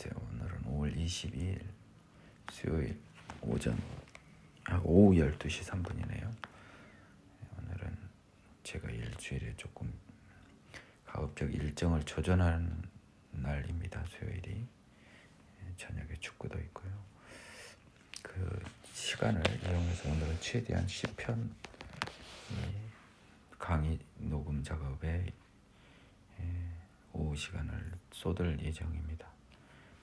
안녕하세요. 오늘은 5월 22일 수요일 오후 12시 3분이네요. 오늘은 제가 일주일에 조금 가급적 일정을 조정하는 날입니다. 수요일이 저녁에 축구도 있고요. 그 시간을 이용해서 오늘은 최대한 시편 강의 녹음 작업에 오후 시간을 쏟을 예정입니다.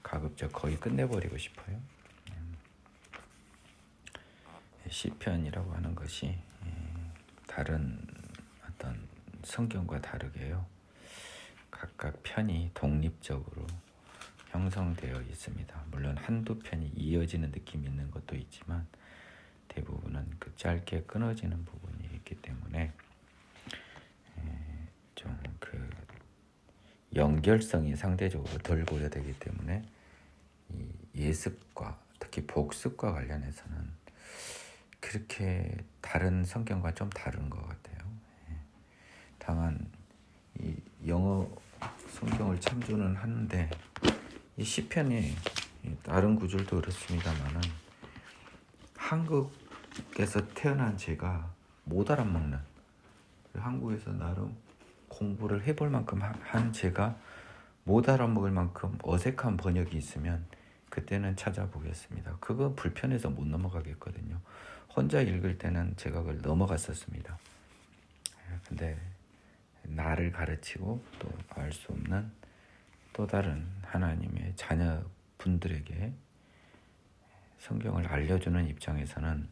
가급적 거의 끝내버리고 싶어요. 시편이라고 하는 것이 다른 어떤 성경과 다르게요. 각각 편이 독립적으로 형성되어 있습니다. 물론 한두 편이 이어지는 느낌이 있는 것도 있지만 대부분은 그 짧게 끊어지는 부분이 있기 때문에 좀 그 연결성이 상대적으로 덜 고려되기 때문에 이 예습과 특히 복습과 관련해서는 그렇게 다른 성경과 좀 다른 것 같아요. 다만 이 영어 성경을 참조는 하는데 이 시편이 다른 구절도 그렇습니다만은 한국에서 태어난 제가 못 알아먹는, 한국에서 나름 공부를 해볼 만큼 한 제가 못 알아먹을 만큼 어색한 번역이 있으면 그때는 찾아보겠습니다. 그거 불편해서 못 넘어가겠거든요. 혼자 읽을 때는 제가 그걸 넘어갔었습니다. 근데 나를 가르치고 또 알 수 없는 또 다른 하나님의 자녀분들에게 성경을 알려주는 입장에서는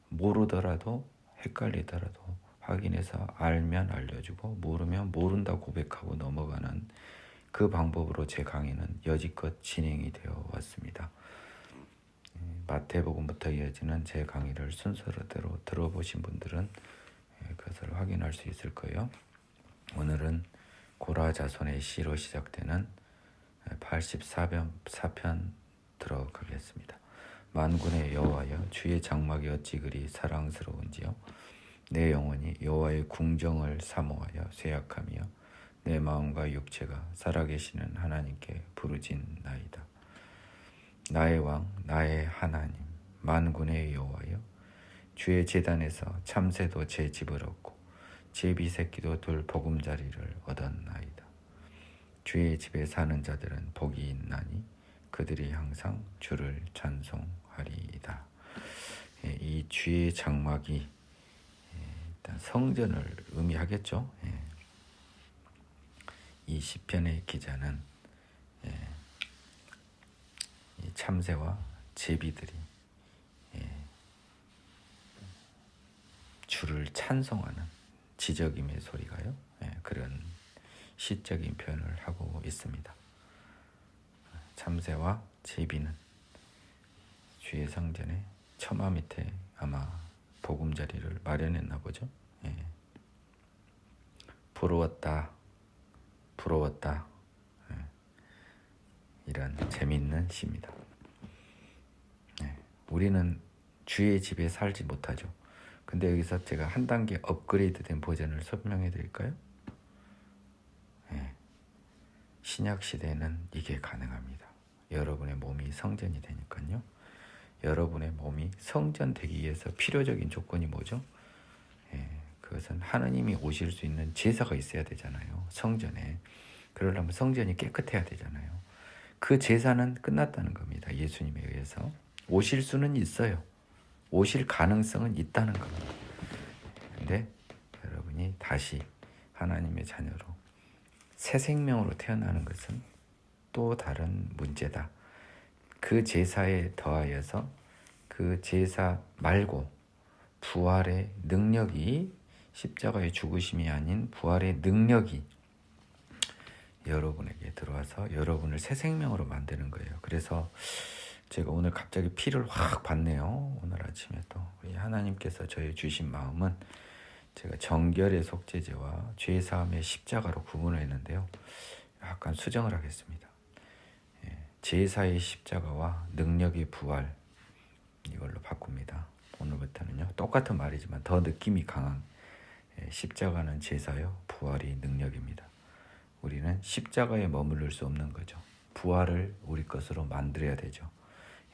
모르더라도 헷갈리더라도 확인해서 알면 알려주고 모르면 모른다 고백하고 넘어가는 그 방법으로 제 강의는 여지껏 진행이 되어 왔습니다. 마태복음부터 이어지는 제 강의를 순서대로 들어보신 분들은 그것을 확인할 수 있을 거예요. 오늘은 고라 자손의 시로 시작되는 84편 들어가겠습니다. 만군의 여호와여, 주의 장막이 어찌 그리 사랑스러운지요. 내 영혼이 여호와의 궁정을 사모하여 쇠약하며 내 마음과 육체가 살아계시는 하나님께 부르짖나이다. 나의 왕, 나의 하나님, 만군의 여호와여, 주의 제단에서 참새도 제 집을 얻고 제비새끼도 둘 보금자리를 얻었나이다. 주의 집에 사는 자들은 복이 있나니 그들이 항상 주를 찬송하리이다. 이 주의 장막이 일단 성전을 의미하겠죠. 이 시편의 기자는 이 참새와 제비들이 주를 찬송하는 지적임의 소리가요. 그런 시적인 표현을 하고 있습니다. 참새와 제비는 주의 성전에 처마 밑에 아마 보금자리를 마련했나 보죠. 부러웠다, 부러웠다. 이런 재미있는 시입니다. 우리는 주의 집에 살지 못하죠. 근데 여기서 제가 한 단계 업그레이드된 버전을 설명해 드릴까요? 신약 시대에는 이게 가능합니다. 여러분의 몸이 성전이 되니까요. 여러분의 몸이 성전 되기 위해서 필요적인 조건이 뭐죠? 그것은 하나님이 오실 수 있는 제사가 있어야 되잖아요. 성전에. 그러려면 성전이 깨끗해야 되잖아요. 그 제사는 끝났다는 겁니다. 예수님에 의해서. 오실 수는 있어요. 오실 가능성은 있다는 겁니다. 근데 여러분이 다시 하나님의 자녀로 새 생명으로 태어나는 것은 또 다른 문제다. 그 제사에 더하여서 그 제사 말고 부활의 능력이, 십자가의 죽으심이 아닌 부활의 능력이 여러분에게 들어와서 여러분을 새 생명으로 만드는 거예요. 그래서 제가 오늘 갑자기 피를 확 받네요. 오늘 아침에 또 우리 하나님께서 저희 주신 마음은 제가 정결의 속죄제와 죄사함의 십자가로 구분을 했는데요. 약간 수정을 하겠습니다. 제사의 십자가와 능력의 부활, 이걸로 바꿉니다. 오늘부터는요. 똑같은 말이지만 더 느낌이 강한 십자가는 제사요, 부활이 능력입니다. 우리는 십자가에 머무를 수 없는 거죠. 부활을 우리 것으로 만들어야 되죠.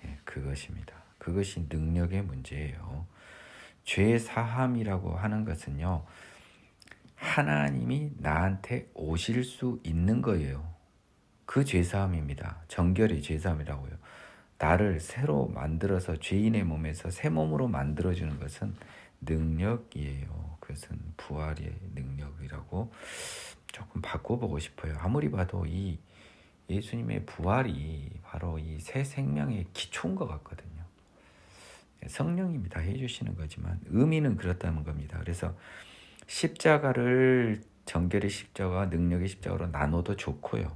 예, 그것입니다. 그것이 능력의 문제예요. 죄 사함이라고 하는 것은요, 하나님이 나한테 오실 수 있는 거예요. 그 죄사함입니다. 정결의 죄사함이라고요. 나를 새로 만들어서 죄인의 몸에서 새 몸으로 만들어주는 것은 능력이에요. 그것은 부활의 능력이라고 조금 바꿔보고 싶어요. 아무리 봐도 이 예수님의 부활이 바로 이 새 생명의 기초인 것 같거든요. 성령님이 다 해주시는 거지만 의미는 그렇다는 겁니다. 그래서 십자가를 정결의 십자가와 능력의 십자가로 나눠도 좋고요.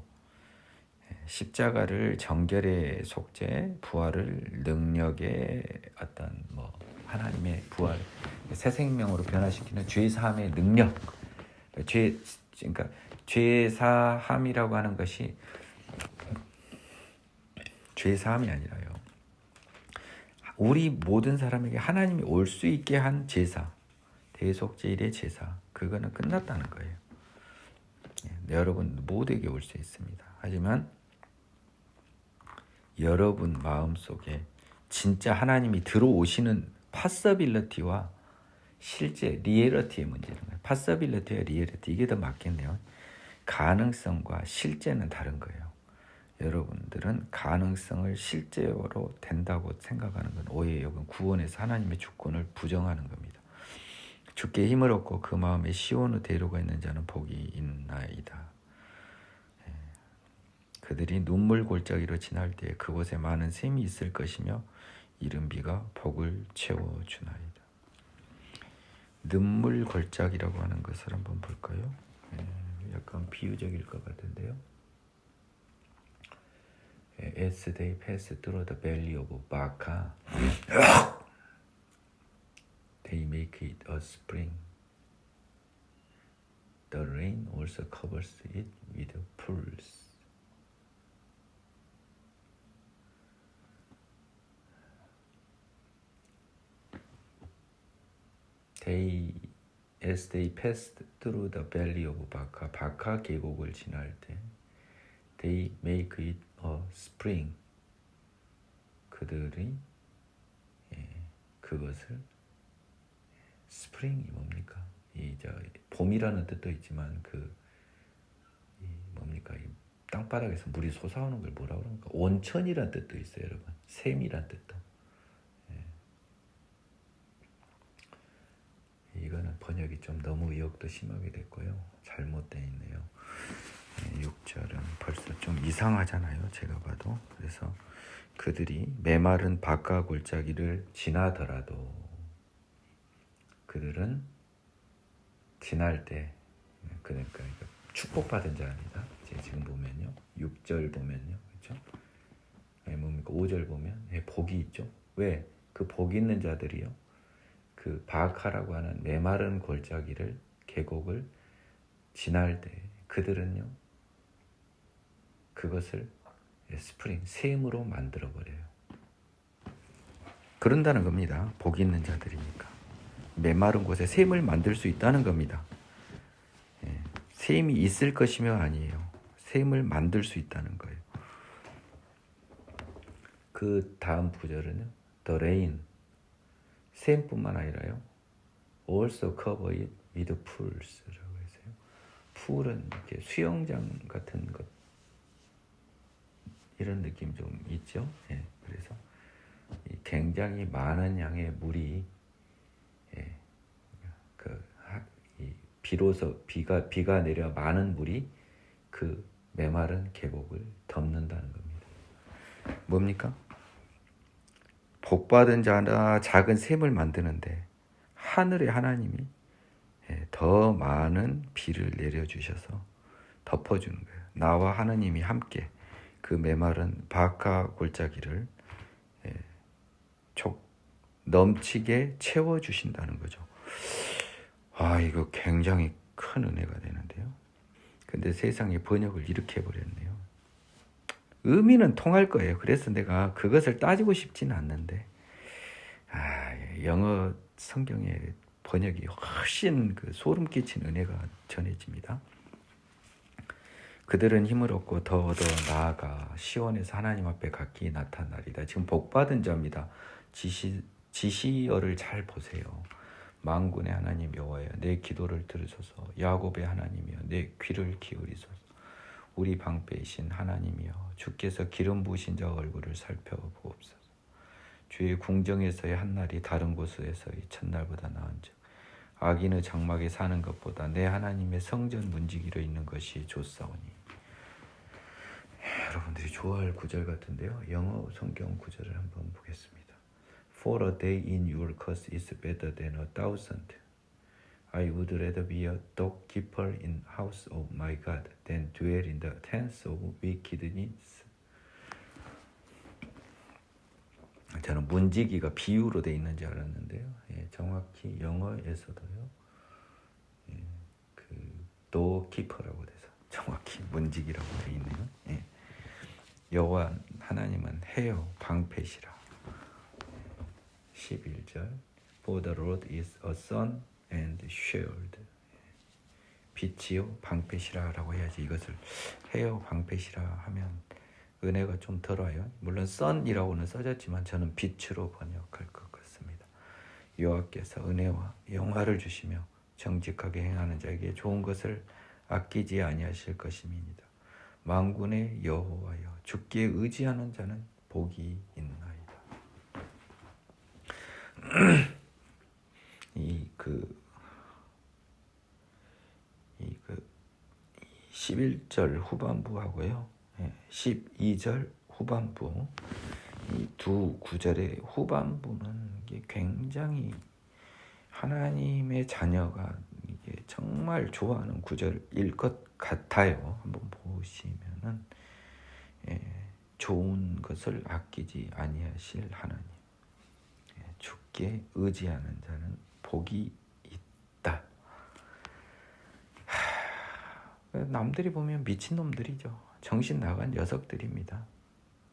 십자가를 정결의 속죄, 부활을 능력의 어떤 하나님의 부활, 새 생명으로 변화시키는 죄 사함의 능력. 그러니까 죄 사함이라고 하는 것이 죄 사함이 아니라요. 우리 모든 사람에게 하나님이 올 수 있게 한 제사, 대속제일의 제사, 그거는 끝났다는 거예요. 여러분 모두에게 올 수 있습니다. 하지만 여러분 마음속에 진짜 하나님이 들어오시는 파서빌리티와 실제 리얼리티의 문제는 거예요. 파서빌리티와 리얼리티, 이게 더 맞겠네요. 가능성과 실제는 다른 거예요. 여러분들은 가능성을 실제로 된다고 생각하는 건 오해예요. 그건 구원에서 하나님의 주권을 부정하는 겁니다. 주께 힘을 얻고 그 마음에 시온의 대로가 있는 자는 복이 있나이다. 그들이 눈물 골짜기로 지날 때에 그곳에 많은 샘이 있을 것이며 이른 비가 복을 채워주나이다. 눈물 골짜기라고 하는 것을 한번 볼까요? 약간 비유적일 것 같은데요. As they pass through the valley of Baca, they make it a spring. The rain also covers it with pools. As they passed through the valley of Baca, 바카 계곡을 지날 때, they make it a spring. 그들이 그것을 스프링이 뭡니까? 봄이라는 뜻도 있지만 뭡니까? 이 땅바닥에서 물이 솟아오는 걸 뭐라고 그럽니까? 온천이라는 뜻도 있어요, 여러분. 샘이라는 뜻도. 이거는 번역이 좀 너무 의역도 심하게 됐고요. 잘못되어 있네요. 6절은 벌써 좀 이상하잖아요. 제가 봐도. 그래서 그들이 메마른 바카 골짜기를 지나더라도 그들은 지날 때, 그러니까 축복받은 자입니다. 지금 보면요. 6절 보면요. 그렇죠? 뭡니까? 5절 보면 복이 있죠. 왜? 그 복이 있는 자들이요. 그 바카라고 하는 메마른 골짜기를, 계곡을 지날 때 그들은요, 그것을 스프링, 샘으로 만들어버려요. 그런다는 겁니다. 복 있는 자들이니까. 메마른 곳에 샘을 만들 수 있다는 겁니다. 샘이 있을 것이며 아니에요. 샘을 만들 수 있다는 거예요. 그 다음 구절은요. The rain, 샘뿐만 아니라요. Also cover it with pools라고 했어요. 풀은 이렇게 수영장 같은 것, 이런 느낌 좀 있죠. 그래서 굉장히 많은 양의 물이 비로소 비가 내려 많은 물이 그 메마른 계곡을 덮는다는 겁니다. 뭡니까? 복받은 자나 작은 샘을 만드는데 하늘의 하나님이 더 많은 비를 내려주셔서 덮어주는 거예요. 나와 하나님이 함께 그 메마른 바카 골짜기를 넘치게 채워주신다는 거죠. 이거 굉장히 큰 은혜가 되는데요. 근데 세상에 번역을 이렇게 해버렸네요. 의미는 통할 거예요. 그래서 내가 그것을 따지고 싶지는 않는데, 영어 성경의 번역이 훨씬 소름 끼친 은혜가 전해집니다. 그들은 힘을 얻고 더 나아가 시온에서 하나님 앞에 각기 나타나리다. 지금 복받은 자입니다. 지시어를 잘 보세요. 만군의 하나님 여호와여, 내 기도를 들으소서. 야곱의 하나님이여, 내 귀를 기울이소서. 우리 방패이신 하나님이여, 주께서 기름 부으신 자 얼굴을 살펴보옵소서. 주의 궁정에서의 한날이 다른 곳에서의 첫날보다 나은즉 악인의 장막에 사는 것보다 내 하나님의 성전 문지기로 있는 것이 좋사오니. 여러분들이 좋아할 구절 같은데요. 영어 성경 구절을 한번 보겠습니다. For a day in your cause is better than 1,000. I would rather be a doorkeeper in house of my God than dwell in the tents of wickedness. 저는 문지기가 비유로 돼 있는 줄 알았는데요. 정확히 영어에서도요. 그 doorkeeper라고 돼서 정확히 문지기라고 돼 있네요. 여호와 하나님은 해요 방패시라. 11절 For the Lord is a sun and shield. 빛이요 방패시라라고 해야지. 이것을 해요 방패시라 하면 은혜가 좀 덜 와요. 물론 sun이라고는 써졌지만 저는 빛으로 번역할 것 같습니다. 여호와께서 은혜와 영화를 주시며 정직하게 행하는 자에게 좋은 것을 아끼지 아니하실 것임이니이다. 만군의 여호와여, 주께 의지하는 자는 복이 있나이다. 이 11절 후반부하고요, 12절 후반부, 이 두 구절의 후반부는 이게 굉장히 하나님의 자녀가 이게 정말 좋아하는 구절일 것 같아요. 한번 보시면은 좋은 것을 아끼지 아니하실 하나님, 주께 의지하는 자는 복이 있다. 남들이 보면 미친놈들이죠. 정신 나간 녀석들입니다.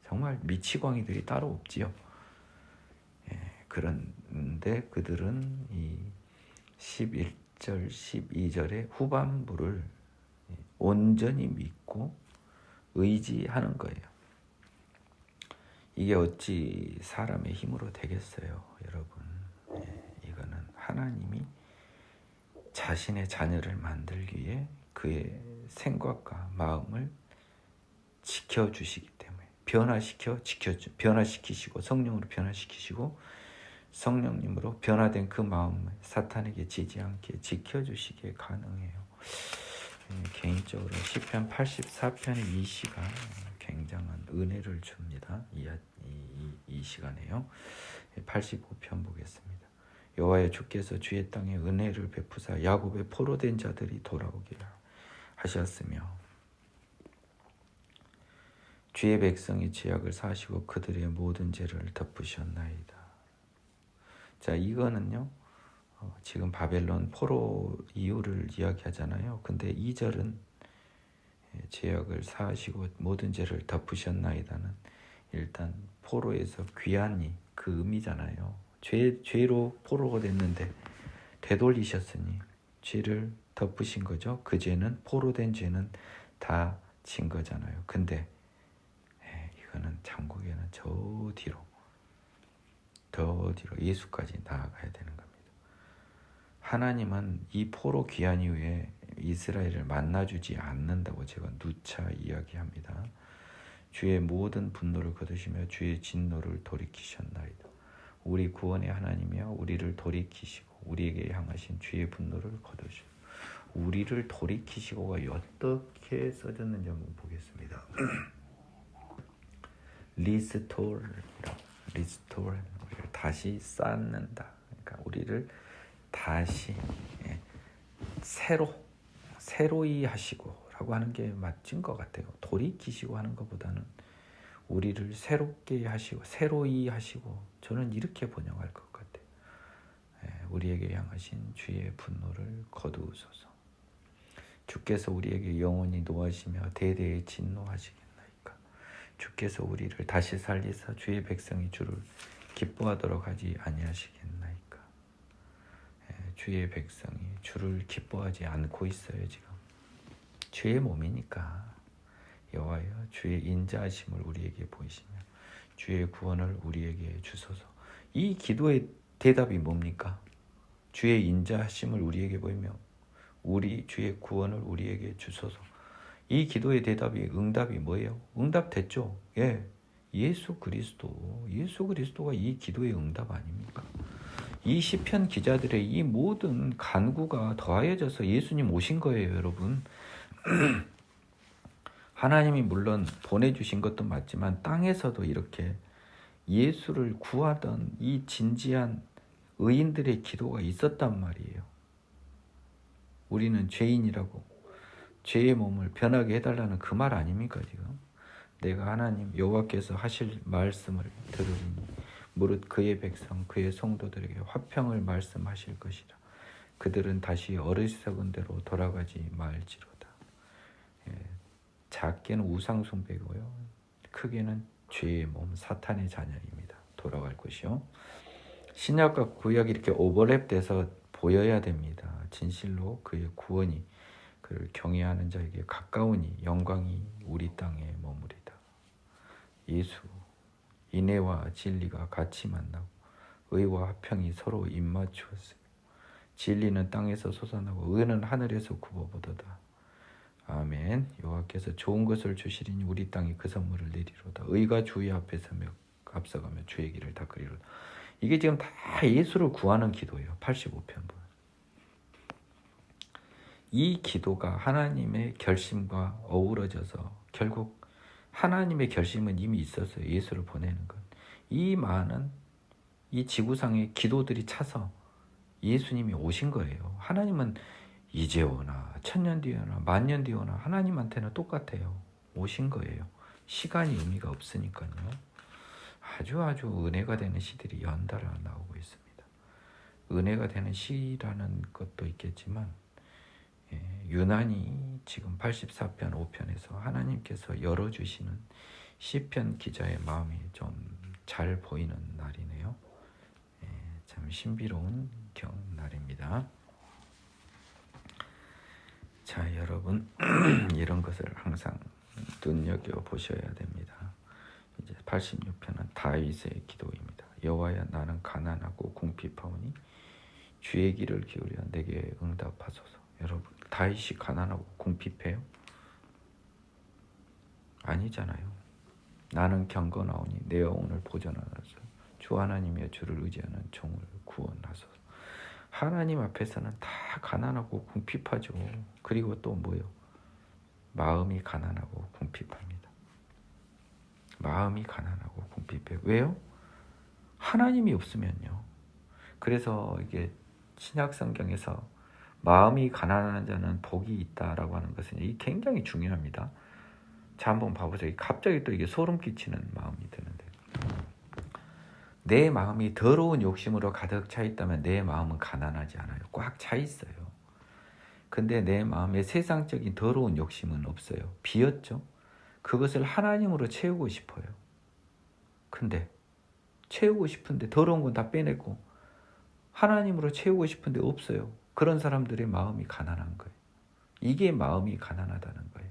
정말 미치광이들이 따로 없지요. 그런데 그들은 이 11절, 12절의 후반부를 온전히 믿고 의지하는 거예요. 이게 어찌 사람의 힘으로 되겠어요, 여러분. 이거는 하나님이 자신의 자녀를 만들기 위해 그의 생각과 마음을 지켜주시기 때문에 변화시키시고 성령으로 변화시키시고 성령님으로 변화된 그 마음을 사탄에게 지지 않게 지켜주시기에 가능해요. 개인적으로 시편 84편의 이 시가 굉장한 은혜를 줍니다. 이 시간에요. 85편 보겠습니다. 여호와의 주께서 주의 땅에 은혜를 베푸사 야곱의 포로된 자들이 돌아오게 하셨으며 주의 백성이 죄악을 사하시고 그들의 모든 죄를 덮으셨나이다. 자, 이거는요, 지금 바벨론 포로 이유를 이야기하잖아요. 근데 2절은 죄악을 사하시고 모든 죄를 덮으셨나이다는 일단 포로에서 귀환이 그 의미잖아요. 죄로 포로가 됐는데 되돌리셨으니 죄를 덮으신 거죠. 그 죄는, 포로된 죄는 다 진 거잖아요. 근데 이거는 천국에는 더 뒤로 예수까지 나아가야 되는 겁니다. 하나님은 이 포로 귀환 이후에 이스라엘을 만나주지 않는다고 제가 누차 이야기합니다. 주의 모든 분노를 거두시며 주의 진노를 돌이키셨나이다. 우리 구원의 하나님이여, 우리를 돌이키시고 우리에게 향하신 주의 분노를 거두시고. 우리를 돌이키시고가 어떻게 써졌는지 한번 보겠습니다. 리스토어, 우리를 다시 쌓는다. 그러니까 우리를 다시 새로이 하시고라고 하는 게 맞진 것 같아요. 돌이키시고 하는 것보다는 우리를 새롭게 하시고 새로이 하시고, 저는 이렇게 번역할 것 같아요. 우리에게 향하신 주의 분노를 거두소서. 주께서 우리에게 영원히 노하시며 대대에 진노하시겠나이까. 주께서 우리를 다시 살리사 주의 백성이 주를 기뻐하도록 하지 아니하시겠나이까. 주의 백성이 주를 기뻐하지 않고 있어요. 지금 주의 몸이니까 주의 인자하심을 우리에게 보이시며 주의 구원을 우리에게 주소서. 이 기도의 대답이 뭡니까? 주의 인자하심을 우리에게 보이며 주의 구원을 우리에게 주소서. 이 기도의 대답이 응답이 뭐예요? 응답됐죠. 예, 예수 그리스도가 이 기도의 응답 아닙니까? 이 시편 기자들의 이 모든 간구가 더하여져서 예수님 오신 거예요, 여러분. 하나님이 물론 보내주신 것도 맞지만 땅에서도 이렇게 예수를 구하던 이 진지한 의인들의 기도가 있었단 말이에요. 우리는 죄인이라고 죄의 몸을 변하게 해달라는 그 말 아닙니까 지금? 내가 하나님 여호와께서 하실 말씀을 들으리니 무릇 그의 백성 그의 성도들에게 화평을 말씀하실 것이라. 그들은 다시 어리석은 대로 돌아가지 말지로다. 예, 작게는 우상 숭배고요, 크게는 죄의 몸 사탄의 자녀입니다. 돌아갈 것이요. 신약과 구약이 이렇게 오버랩돼서 보여야 됩니다. 진실로 그의 구원이 그를 경외하는 자에게 가까우니 영광이 우리 땅에 머무리다. 예수, 인애와 진리가 같이 만나고 의와 화평이 서로 입맞추었으며 진리는 땅에서 솟아나고 의는 하늘에서 굽어보도다. 아멘. 여호와께서 좋은 것을 주시리니 우리 땅이 그 선물을 내리로다. 의가 주의 앞에서 앞서가며 주의 길을 닦으리로다. 이게 지금 다 예수를 구하는 기도예요. 85편분. 이 기도가 하나님의 결심과 어우러져서 결국 하나님의 결심은 이미 있었어요. 예수를 보내는 것. 이 많은 이 지구상의 기도들이 차서 예수님이 오신 거예요. 하나님은 이제 오나 천년 뒤에 오나 만년 뒤에 오나 하나님한테는 똑같아요. 오신 거예요. 시간이 의미가 없으니까요. 아주 은혜가 되는 시들이 연달아 나오고 있습니다. 은혜가 되는 시라는 것도 있겠지만 유난히 지금 84편 5편에서 하나님께서 열어주시는 시편 기자의 마음이 좀 잘 보이는 날이네요. 참 신비로운 날입니다. 자, 여러분 이런 것을 항상 눈여겨보셔야 됩니다. 이제 86편은 다윗의 기도입니다. 여호와야, 나는 가난하고 궁핍하오니 주의 길을 기울여 내게 응답하소서. 여러분, 다윗이 가난하고 궁핍해요? 아니잖아요. 나는 경건하오니 내 영혼을 보존하소서. 주 하나님이여, 주를 의지하는 종을 구원하소서. 하나님 앞에서는 다 가난하고 궁핍하죠. 그리고 또 뭐요? 마음이 가난하고 궁핍합니다. 마음이 가난하고 궁핍해요. 왜요? 하나님이 없으면요. 그래서 이게 신약 성경에서 마음이 가난한 자는 복이 있다라고 하는 것은 이게 굉장히 중요합니다. 자, 한번 봐보세요. 갑자기 또 이게 소름 끼치는 마음이 드는데, 내 마음이 더러운 욕심으로 가득 차 있다면 내 마음은 가난하지 않아요. 꽉 차 있어요. 근데 내 마음에 세상적인 더러운 욕심은 없어요. 비었죠? 그것을 하나님으로 채우고 싶어요. 근데 채우고 싶은데 더러운 건 다 빼내고 하나님으로 채우고 싶은데 없어요. 그런 사람들의 마음이 가난한 거예요. 이게 마음이 가난하다는 거예요.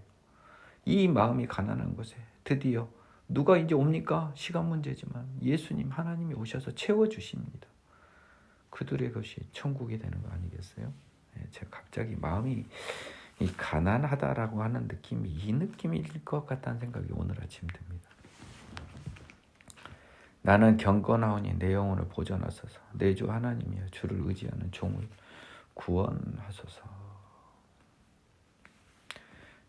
이 마음이 가난한 것에 드디어 누가 이제 옵니까? 시간 문제지만 예수님 하나님이 오셔서 채워주십니다. 그들의 것이 천국이 되는 거 아니겠어요? 제가 갑자기 마음이 가난하다라고 하는 느낌이 이 느낌일 것 같다는 생각이 오늘 아침 듭니다. 나는 경건하오니 내 영혼을 보존하소서. 내 주 하나님이여, 주를 의지하는 종을 구원하소서.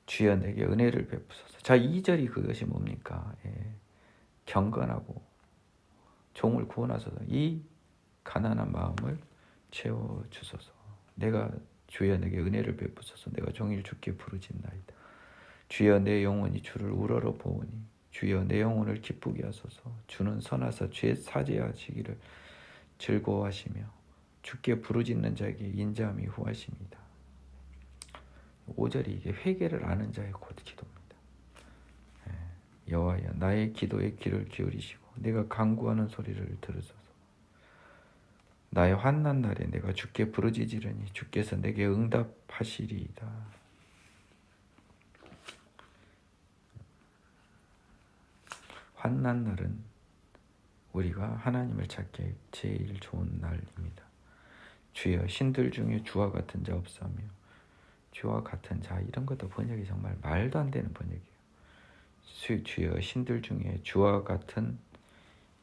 주여 내게 은혜를 베푸소서. 자, 2절이 그것이 뭡니까? 경건하고 종을 구원하소서. 이 가난한 마음을 채워주소서. 내가 주여 내게 은혜를 베푸소서. 내가 종일 주께 부르짖나이다. 주여 내 영혼이 주를 우러러 보오니 주여 내 영혼을 기쁘게 하소서. 주는 선하사 죄 사죄하시기를 즐거워하시며 주께 부르짖는 자에게 인자함이 후하십니다. 5절이 이게 회개를 아는 자의 곧 기도입니다. 여호와여, 나의 기도에 귀를 기울이시고 내가 간구하는 소리를 들으소서. 나의 환난 날에 내가 주께 부르짖으려니 주께서 내게 응답하시리이다. 환난 날은 우리가 하나님을 찾기에 제일 좋은 날입니다. 주여 신들 중에 주와 같은 자 없사며 주와 같은 자, 이런 것도 번역이 정말 말도 안 되는 번역이에요. 주여 신들 중에 주와 같은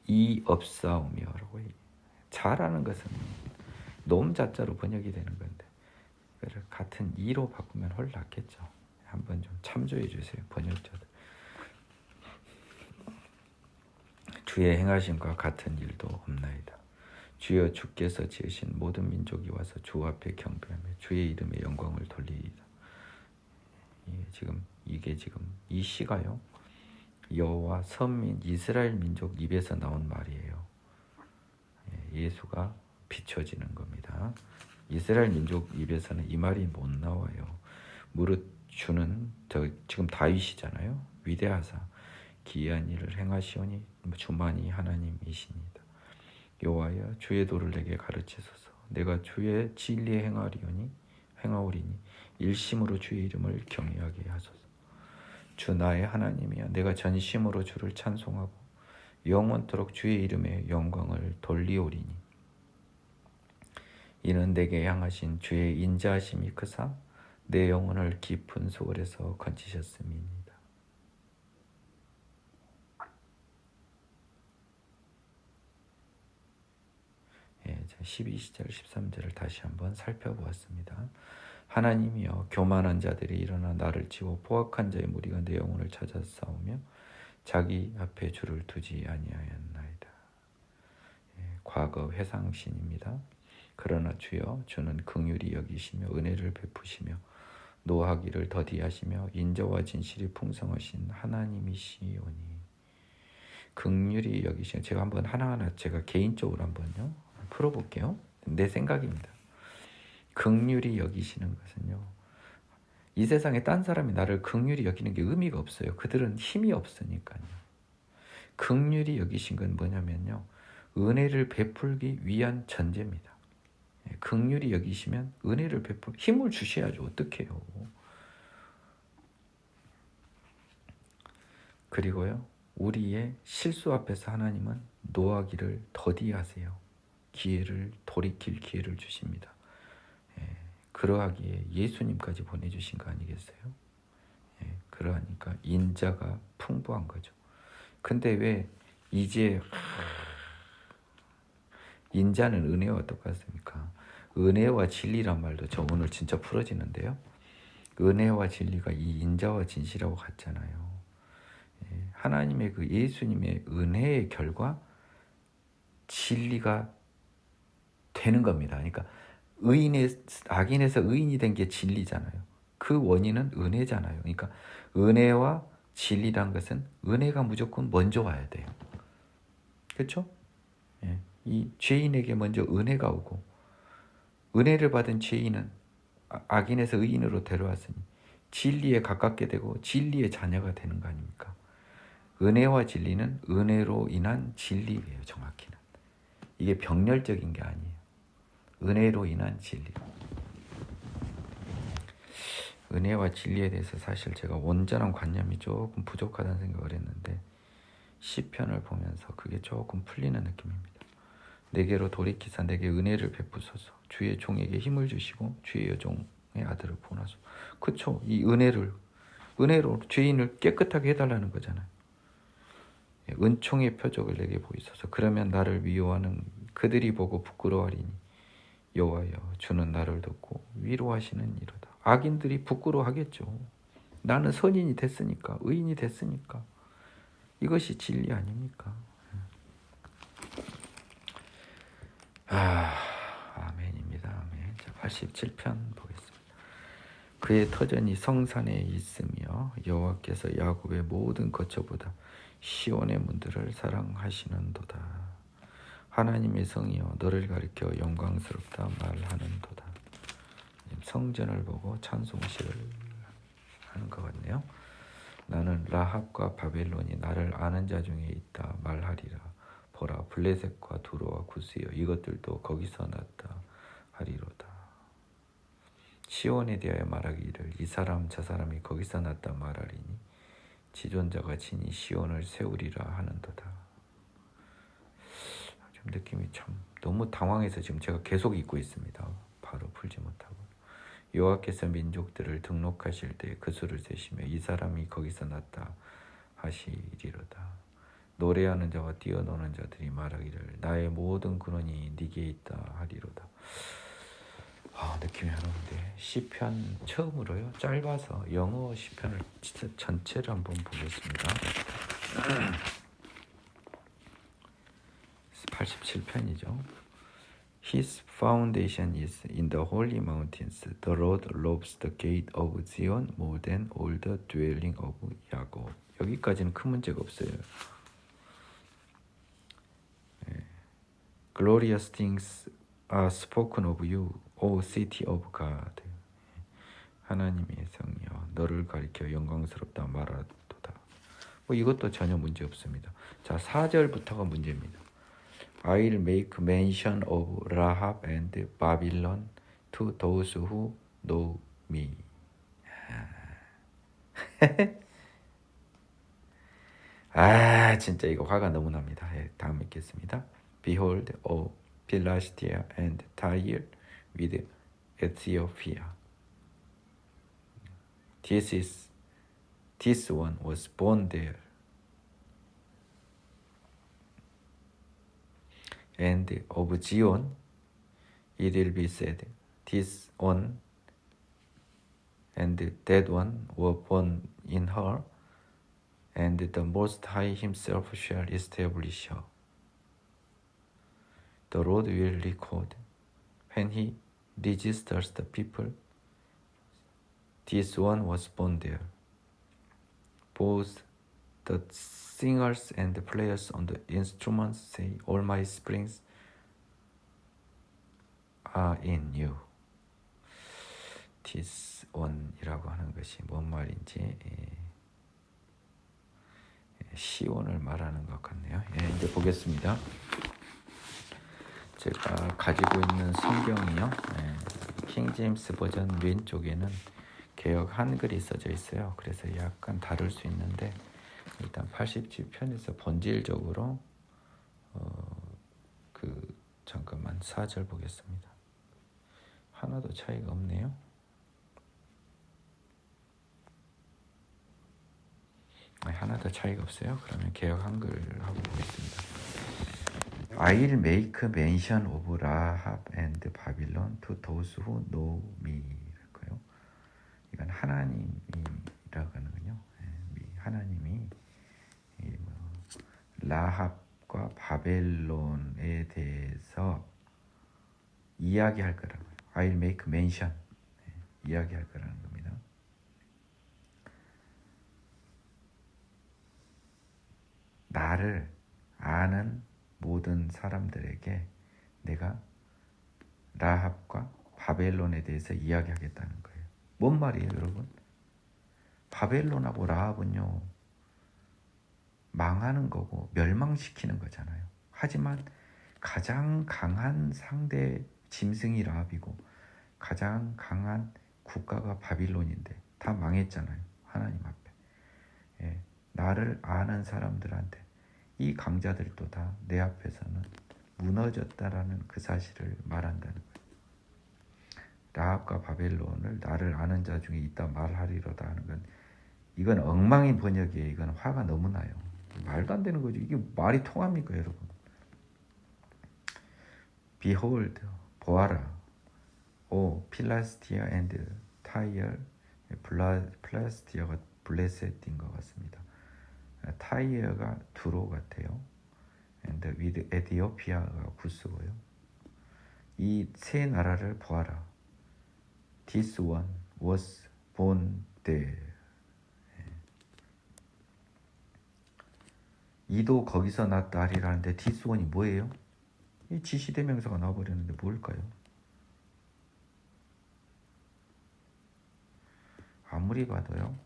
이 없사오며라고 해요. 자라는 것은 놈자자로 번역이 되는 건데 그걸 같은 이로 바꾸면 훨 낫겠죠. 한번 좀 참조해 주세요, 번역자들. 주의 행하심과 같은 일도 없나이다. 주여 주께서 지으신 모든 민족이 와서 주 앞에 경배하며 주의 이름의 영광을 돌리리이다. 이게 지금 이 시가요, 여호와 선민 이스라엘 민족 입에서 나온 말이에요. 예수가 비춰지는 겁니다. 이스라엘 민족 입에서는 이 말이 못 나와요. 무릇 주는 지금 다윗이잖아요. 위대하사 기이한 일을 행하시오니 주만이 하나님이시니이다. 여호와여 주의 도를 내게 가르치소서. 내가 주의 진리에 행하오리니 일심으로 주의 이름을 경외하게 하소서. 주 나의 하나님이여 내가 전심으로 주를 찬송하고 영원토록 주의 이름의 영광을 돌리오리니 이는 내게 향하신 주의 인자하심이 크사 내 영혼을 깊은 소홀에서 건지셨음이니이다. 12절 13절을 다시 한번 살펴보았습니다. 하나님이여 교만한 자들이 일어나 나를 치고 포악한 자의 무리가 내 영혼을 찾아 싸우며 자기 앞에 주를 두지 아니하였나이다. 과거 회상신입니다. 그러나 주여 주는 긍휼히 여기시며 은혜를 베푸시며 노하기를 더디하시며 인자와 진실이 풍성하신 하나님이시오니. 긍휼히 여기시며, 제가 한번 하나하나 제가 개인적으로 한번요 풀어볼게요. 내 생각입니다. 긍휼히 여기시는 것은요, 이 세상에 딴 사람이 나를 긍휼히 여기는 게 의미가 없어요. 그들은 힘이 없으니까요. 긍휼히 여기신 건 뭐냐면요, 은혜를 베풀기 위한 전제입니다. 긍휼히 여기시면 은혜를 베풀 힘을 주셔야죠. 어떡해요. 그리고요, 우리의 실수 앞에서 하나님은 노하기를 더디하세요. 기회를 돌이킬 기회를 주십니다. 그러하기에 예수님까지 보내주신 거 아니겠어요? 그러하니까 인자가 풍부한 거죠. 근데 왜 이제 인자는 은혜와 똑같습니까? 은혜와 진리란 말도 저 오늘 진짜 풀어지는데요. 은혜와 진리가 이 인자와 진실하고 같잖아요. 하나님의 그 예수님의 은혜의 결과 진리가 되는 겁니다. 그러니까 악인에서 의인이 된 게 진리잖아요. 그 원인은 은혜잖아요. 그러니까 은혜와 진리란 것은 은혜가 무조건 먼저 와야 돼요. 그렇죠? 이 죄인에게 먼저 은혜가 오고 은혜를 받은 죄인은 악인에서 의인으로 데려왔으니 진리에 가깝게 되고 진리의 자녀가 되는 거 아닙니까? 은혜와 진리는 은혜로 인한 진리예요. 정확히는. 이게 병렬적인 게 아니에요. 은혜로 인한 진리. 은혜와 진리에 대해서 사실 제가 온전한 관념이 조금 부족하다는 생각을 했는데 시편을 보면서 그게 조금 풀리는 느낌입니다. 내게로 돌이키사 내게 은혜를 베푸소서. 주의 종에게 힘을 주시고 주의 여종의 아들을 보내소서. 그쵸? 이 은혜로 죄인을 깨끗하게 해달라는 거잖아요. 은총의 표적을 내게 보이소서. 그러면 나를 미워하는 그들이 보고 부끄러워하리니 여호와여 주는 나를 돕고 위로하시는 이로다. 악인들이 부끄러워하겠죠. 나는 선인이 됐으니까, 의인이 됐으니까. 이것이 진리 아닙니까? 아멘입니다. 아멘. 자, 87편 보겠습니다. 그의 터전이 성산에 있으며 여호와께서 야곱의 모든 거처보다 시온의 문들을 사랑하시는도다. 하나님의 성이여 너를 가리켜 영광스럽다 말하는도다. 성전을 보고 찬송시를 하는 것 같네요. 나는 라합과 바벨론이 나를 아는 자 중에 있다 말하리라. 보라 블레셋과 두로와 구스여 이것들도 거기서 났다 하리로다. 시온에 대하여 말하기를 이 사람 저 사람이 거기서 났다 말하리니 지존자가 친히 시온을 세우리라 하는도다. 좀 느낌이 참 너무 당황해서 지금 제가 계속 읽고 있습니다. 바로 풀지 못하고. 여호와께서 민족들을 등록하실 때 그 수를 세시며 이 사람이 거기서 났다 하시리로다. 노래하는 자와 뛰어노는 자들이 말하기를 나의 모든 근원이 네게 있다 하리로다. 느낌이 안 오는데 시편 처음으로요. 짧아서 영어 시편을 진짜 전체를 한번 보겠습니다. 87편이죠. His foundation is in the holy mountains. The Lord loves the gate of Zion more than all the dwelling of Jacob. 여기까지는 큰 문제가 없어요. Glorious things are spoken of you, O city of God. 하나님의 성이여 너를 가리켜 영광스럽다 말하도다. 이것도 전혀 문제 없습니다. 자, 4절부터가 문제입니다. I'll make mention of Rahab and Babylon to those who know me. 진짜 이거 화가 너무 납니다. 다음 읽겠습니다. Behold, O Philistia and Tyre with Ethiopia. This one was born there. And of Zion, it will be said, this one and that one were born in her, and the Most High Himself shall establish her. The Lord will record when He registers the people. This one was born there. Both the singers and the players on the instruments say, all my springs are in you. This one이라고 하는 것이 뭔 말인지 시온을 말하는 것 같네요. 이제 보겠습니다. 제가 가지고 있는 성경이요. 킹 제임스 버전 왼쪽에는 개역 한글이 써져 있어요. 그래서 약간 다를 수 있는데 일단 87편에서 본질적으로 잠깐만 4절 보겠습니다. 하나도 차이가 없네요. 하나도 차이가 없어요. 그러면 개역 한글 하고 보겠습니다. I'll make mention of Rahab and Babylon to those who know me. 이랄까요? 이건 하나님이라고 하는군요. 하나님이 라합과 바벨론에 대해서 이야기할 거라고요. I'll make mention. 이야기할 거라는 겁니다. 나를 아는 모든 사람들에게 내가 라합과 바벨론에 대해서 이야기하겠다는 거예요. 뭔 말이에요, 여러분? 바벨론하고 라합은요, 망하는 거고 멸망시키는 거잖아요. 하지만 가장 강한 상대 짐승이 라합이고 가장 강한 국가가 바빌론인데 다 망했잖아요. 하나님 앞에. 나를 아는 사람들한테 이 강자들도 다 내 앞에서는 무너졌다라는 그 사실을 말한다는 거예요. 라합과 바벨론을 나를 아는 자 중에 있다 말하리로다 하는 건 이건 엉망인 번역이에요. 이건 화가 너무 나요. 말도 안 되는 거죠. 이게 말이 통합니까, 여러분? Behold, 보아라. 오, 필라스티아 앤드 타이어. 필라스티아가 블레셋인 것 같습니다. 타이어가 두로 같아요. and with 에티오피아가 구스고요. 이 세 나라를 보아라. This one was born there. 이도 거기서 났다 하리라는데 this one이 뭐예요? 이 지시대명사가 나와버렸는데 뭘까요? 아무리 봐도요.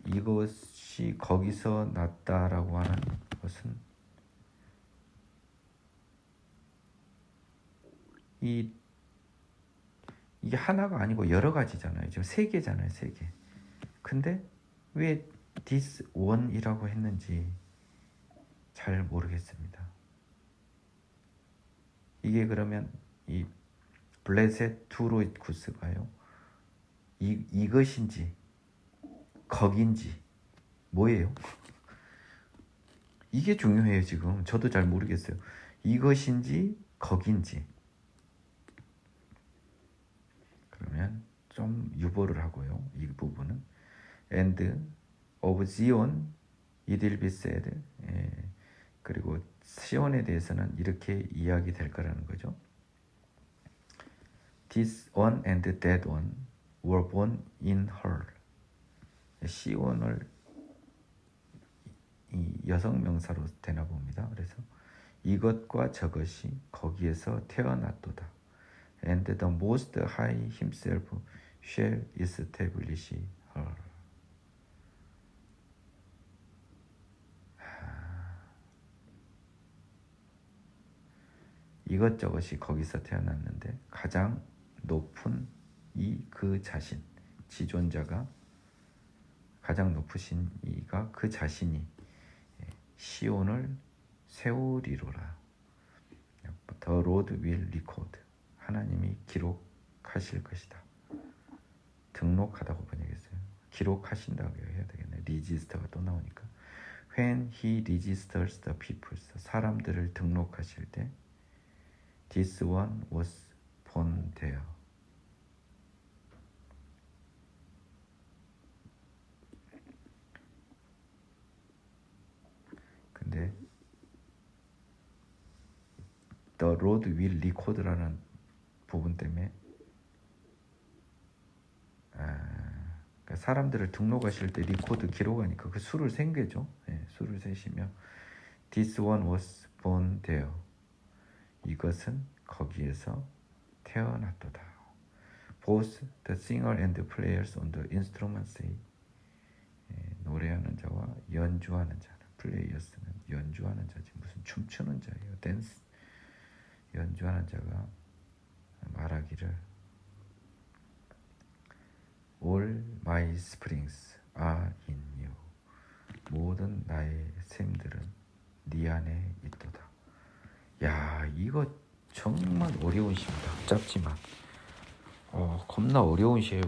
이것이 거기서 났다라고 하는 것은 이게 하나가 아니고 여러 가지잖아요. 지금 세 개잖아요, 세 개. 근데 왜 this one이라고 했는지 잘 모르겠습니다. 이게 그러면 이 blessed 투로이쿠스가요, 이것인지 거긴지 뭐예요? 이게 중요해요. 지금 저도 잘 모르겠어요. 이것인지 거긴지. 그러면 좀 유보를 하고요, 이 부분은. And of Zion it will be said. 그리고 시온에 대해서는 이렇게 이야기 될 거라는 거죠. This one and that one were born in her. 시온을 이 여성 명사로 되나 봅니다. 그래서 이것과 저것이 거기에서 태어났도다. And the Most High Himself shall establish her. 이것저것이 거기서 태어났는데 가장 높은 그 자신, 지존자가 가장 높으신 이가 그 자신이 시온을 세우리로라. The Lord will record. 하나님이 기록하실 것이다. 등록하다고 번역했어요. 기록하신다고 해야 되겠네. 리지스터가 또 나오니까. When he registers the peoples. 사람들을 등록하실 때 This one was born there. 근데 The Lord will record라는 부분 때문에 그러니까 사람들을 등록하실 때 리코드 기록하니까 그 수를 센 거죠. 수를 세시면 This one was born there. 이것은 거기에서 태어났도다. Both the singer and the players on the instruments say. 노래하는 자와 연주하는 자는, 플레이어스는 연주하는 자지 무슨 춤추는 자예요. 댄스. 연주하는 자가 말하기를 All my springs are in you. 모든 나의 샘들은 네 안에 있도다. 야, 이거 정말 어려운 시입니다. 짧지만 겁나 어려운 시예요.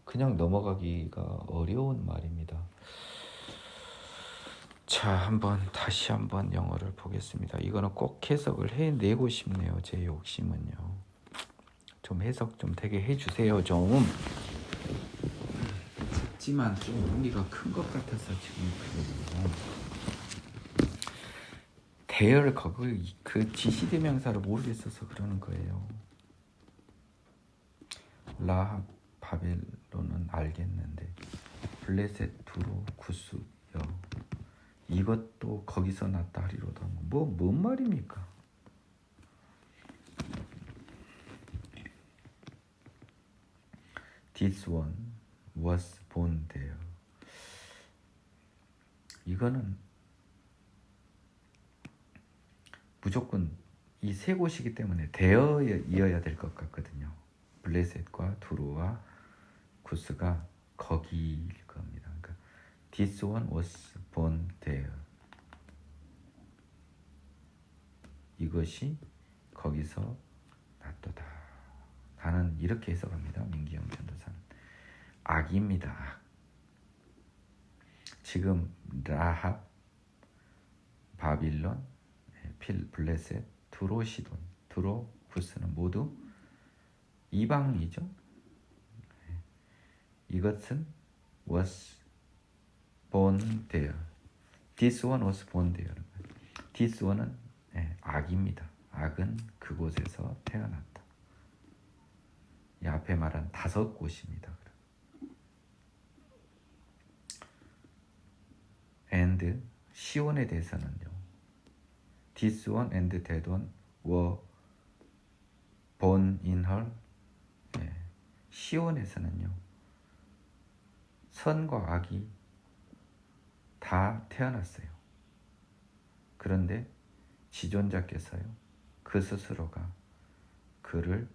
그냥 넘어가기가 어려운 말입니다. 자, 다시 한번 영어를 보겠습니다. 이거는 꼭 해석을 해내고 싶네요. 제 욕심은요. 좀 해석 좀 되게 해주세요. 좀. 작지만 좀 의미가 큰 것 같아서 지금 대열 그 지시대명사를 모르겠어서 그러는 거예요. 라합 바벨론은 알겠는데 블레셋 두로 구스여 이것도 거기서 났다 하리로다. 뭔 말입니까? This one was born there. 이거는 무조건 이 세 곳이기 때문에 되어이어야 될 것 같거든요. 블레셋과 두로와 구스가 거기일 겁니다. 그러니까 This one was born there. 이것이 거기서 났도다. 나는 이렇게 해석합니다. 민기영 전도사는 악입니다. 악. 지금 라합, 바빌론, 블레셋, 두로, 시돈, 두로, 구스는 모두 이방이죠. 이것은 was born there. This one was born there. This one은 악입니다. 악은 그곳에서 태어났다. 이 앞에 말한 5곳입니다. and 시온에 대해서는요. This one and that one were born in her. 시온에서는요. 선과 악이 다 태어났어요. 그런데 지존자께서요. 그 스스로가 그를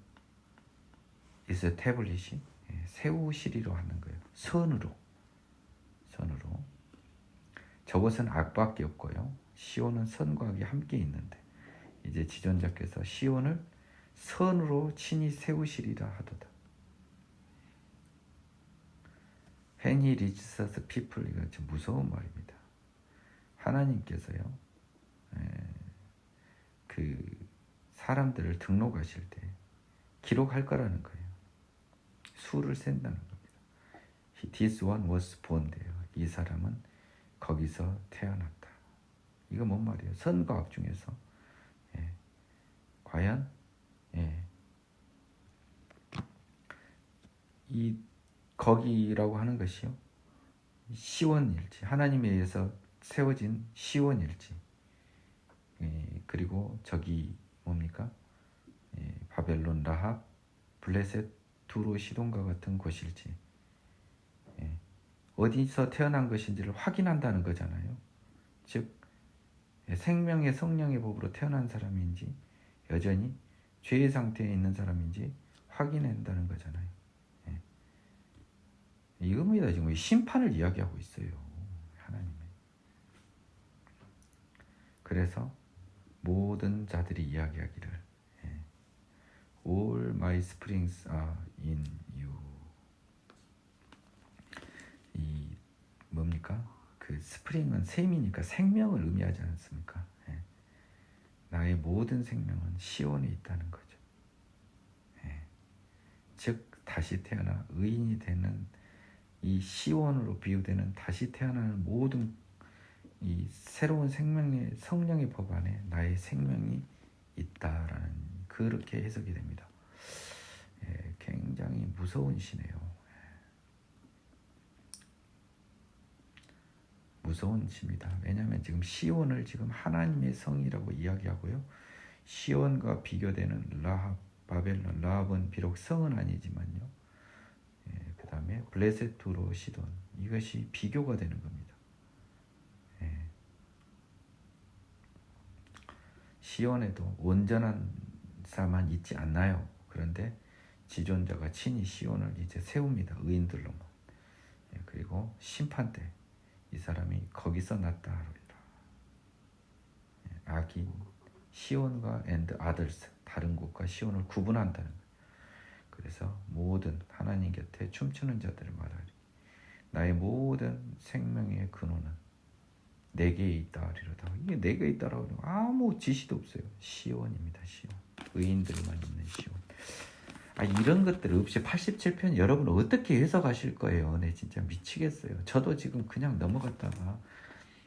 establish, 세우시리로 하는 거예요. 선으로. 저것은 악밖에 없고요. 시온은 선과 악이 함께 있는데 이제 지존자께서 시온을 선으로 친히 세우시리라 하도다. When he leads us people, 이거 좀 무서운 말입니다. 하나님께서요, 그 사람들을 등록하실 때 기록할 거라는 거예요. 수를 센다는 겁니다. This one was born돼요. 이 사람은 거기서 태어났다. 이거 뭔 말이에요? 선과 악 중에서 과연 이 거기라고 하는 것이요, 시온일지, 하나님에 의해서 세워진 시온일지, 그리고 저기 뭡니까? 바벨론, 라합, 블레셋, 두로, 시돈과 같은 곳일지, 어디서 태어난 것인지를 확인한다는 거잖아요. 즉 생명의 성령의 법으로 태어난 사람인지 여전히 죄의 상태에 있는 사람인지 확인한다는 거잖아요. 이겁니다. 지금 심판을 이야기하고 있어요, 하나님이. 그래서 모든 자들이 이야기하기를 All my springs are in you. 이 뭡니까? 그 스프링은 샘이니까 생명을 의미하지 않습니까? 나의 모든 생명은 시온에 있다는 거죠. 즉 다시 태어나 의인이 되는 이 시온으로 비유되는 다시 태어나는 모든 이 새로운 생명의 성령의 법 안에 나의 생명이 있다라는, 그렇게 해석이 됩니다. 굉장히 무서운 시네요. 무서운 시입니다. 왜냐하면 지금 시온을 지금 하나님의 성이라고 이야기하고요, 시온과 비교되는 라합, 바벨론, 라합은 비록 성은 아니지만요, 그 다음에 블레셋, 두로, 시돈, 이것이 비교가 되는 겁니다. 시온에도 온전한 자만 있지 않나요? 그런데 지존자가 친히 시온을 이제 세웁니다. 의인들로만. 그리고 심판 때 이 사람이 거기서 났다 하리라. 악인 시온과 and others, 다른 곳과 시온을 구분한다는 거예요. 그래서 모든 하나님 곁에 춤추는 자들을 말하리. 나의 모든 생명의 근원은 내게 있다 하리로다. 이게 내게 있다라고 하면 아무 지시도 없어요. 시온입니다. 시온. 의인들만 있는 시온. 이런 것들 없이 87편 여러분 어떻게 해석하실 거예요? 네, 진짜 미치겠어요. 저도 지금 그냥 넘어갔다가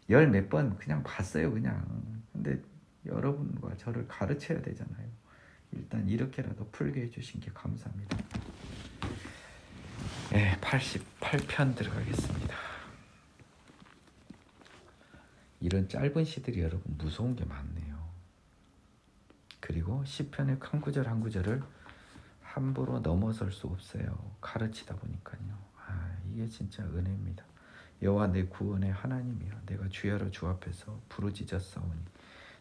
열 몇 번 그냥 봤어요, 그냥. 근데 여러분과 저를 가르쳐야 되잖아요. 일단 이렇게라도 풀게 해주신 게 감사합니다. 88편 들어가겠습니다. 이런 짧은 시들이 여러분 무서운 게 많네요. 그리고 시편의 한 구절 한 구절을 함부로 넘어설 수 없어요. 가르치다 보니까요. 이게 진짜 은혜입니다. 여호와 내 구원의 하나님이여, 내가 주야로 주 앞에서 부르짖었사오니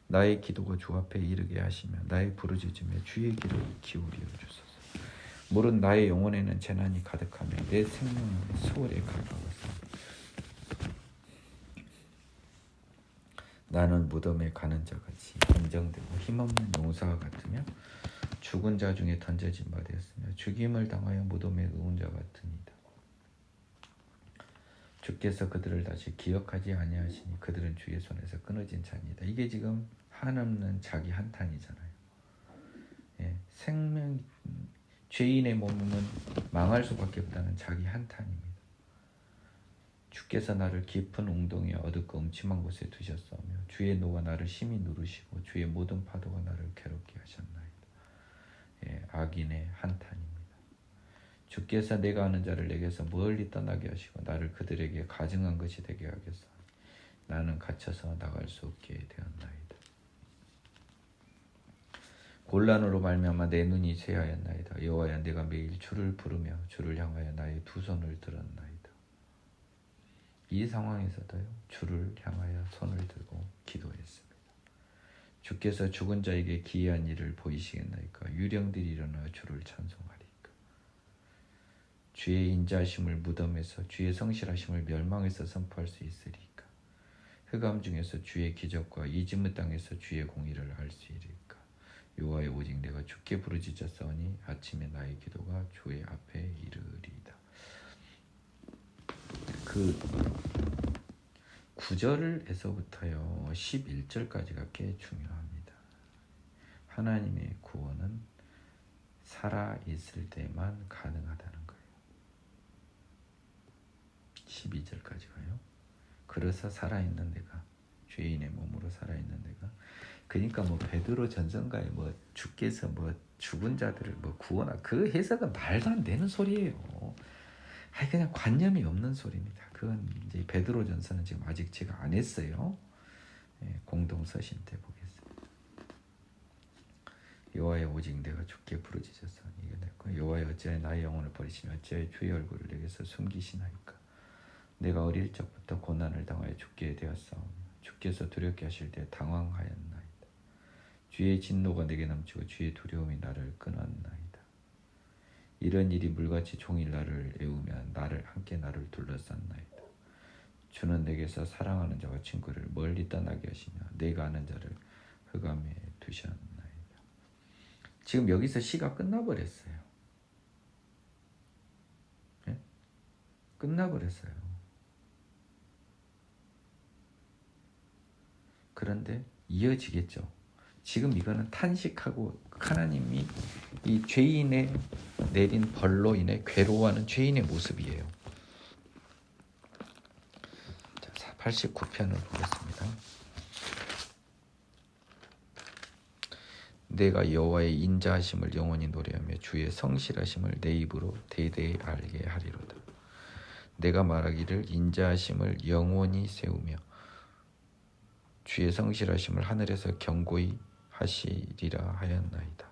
나의 기도가 주 앞에 이르게 하시며 나의 부르짖음에 주의 귀를 기울여 주소서. 물은 나의 영혼에는 재난이 가득하며 내 생명은 수월에 가까웠어. 나는 무덤에 가는 자같이 안정되고 힘없는 용사와 같으며 죽은 자 중에 던져진 바 되었으며 죽임을 당하여 무덤에 누운 자 같으니이다. 주께서 그들을 다시 기억하지 아니하시니 그들은 주의 손에서 끊어진 자니이다. 이게 지금 한없는 자기 한탄이잖아요. 생명, 죄인의 몸은 망할 수밖에 없다는 자기 한탄입니다. 주께서 나를 깊은 웅덩이에 어둡고 음침한 곳에 두셨사오며 주의 노가 나를 심히 누르시고 주의 모든 파도가 나를 괴롭게 하셨나이다. 악인의 한탄입니다. 주께서 내가 아는 자를 내게서 멀리 떠나게 하시고 나를 그들에게 가증한 것이 되게 하겠사. 나는 갇혀서 나갈 수 없게 되었나이다. 곤란으로 말미암아 내 눈이 쇠하였나이다. 여호와여, 내가 매일 주를 부르며 주를 향하여 나의 두 손을 들었나이다. 이 상황에서도요, 주를 향하여 손을 들고 기도했습니다. 주께서 죽은 자에게 기이한 일을 보이시겠나이까? 유령들이 일어나 주를 찬송하리까? 주의 인자하심을 무덤에서, 주의 성실하심을 멸망에서 선포할 수 있으리까? 흑암 중에서 주의 기적과 이집트 땅에서 주의 공의를 알 수 있으리까. 여호와여 오직 내가 주께 부르짖었사오니 아침에 나의 기도가 주의 앞에 이르리이다. 그 9절에서부터요 11절까지가 꽤 중요합니다. 하나님의 구원은 살아있을 때만 가능하다는 거예요. 12절까지가요. 그래서 살아있는 내가, 죄인의 몸으로 살아있는 내가, 그러니까 뭐 베드로 전서가에 뭐 주께서 뭐 죽은 자들을 뭐 구원하, 그 해석은 말도 안 되는 소리예요. 아니 그냥 관념이 없는 소리입니다. 그건 이제 베드로 전서는 지금 아직 제가 안 했어요. 공동 서신 때 보겠습니다. 여호와여 오직 내가 주께 부르짖었사오니 이게 됐고, 여호와여 어찌하여 나의 영혼을 버리시며 어찌하여 주의 얼굴을 내게서 숨기시나이까. 내가 어릴 적부터 고난을 당하여 죽게 되었사오며 주께서 두렵게 하실 때 당황하였나이다. 주의 진노가 내게 넘치고 주의 두려움이 나를 끊었나이다. 이런 일이 물같이 종일 나를 애우며 함께 나를 둘러쌌나이다. 주는 내게서 사랑하는 자와 친구를 멀리 떠나게 하시며 내가 아는 자를 흑암에 두셨나이다. 지금 여기서 시가 끝나버렸어요. 네? 끝나버렸어요. 그런데 이어지겠죠. 지금 이거는 탄식하고 하나님이 이 죄인의 내린 벌로 인해 괴로워하는 죄인의 모습이에요. 자, 89편을 보겠습니다. 내가 여호와의 인자하심을 영원히 노래하며 주의 성실하심을 내 입으로 대대히 알게 하리로다. 내가 말하기를 인자하심을 영원히 세우며 주의 성실하심을 하늘에서 경고히 하시리라 하였나이다.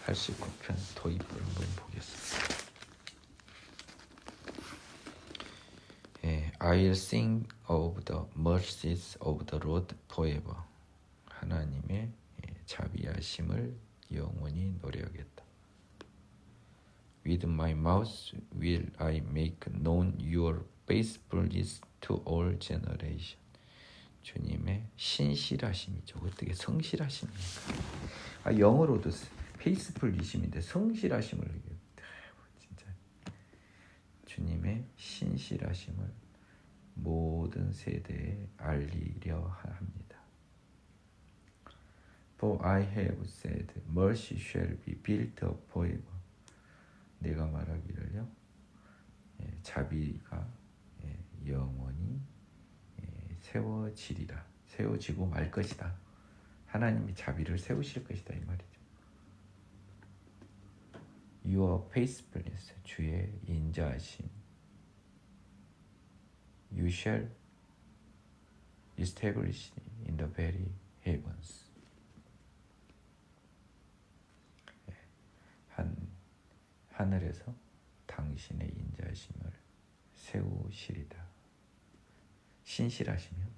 89편 도입부를 한번 보겠습니다. I'll sing of the mercies of the Lord forever. 하나님의 자비하심을 영원히 노래하겠다. With my mouth will I make known your faithfulness to all generations. 주님의 신실하심이죠. 어떻게 성실하십니까? 영어로도 페이스풀리심인데 성실하심을 진짜 주님의 신실하심을 모든 세대에 알리려 합니다. For I have said, mercy shall be built up forever. 내가 말하기를요, 자비가 영원히 세워지리라. 세워지고 말 것이다. 하나님이 자비를 세우실 것이다 이 말이죠. Your faithfulness, 주의 인자하심. You shall establish in the very heavens. 하늘에서 당신의 인자하심을 세우시리다. 신실하시면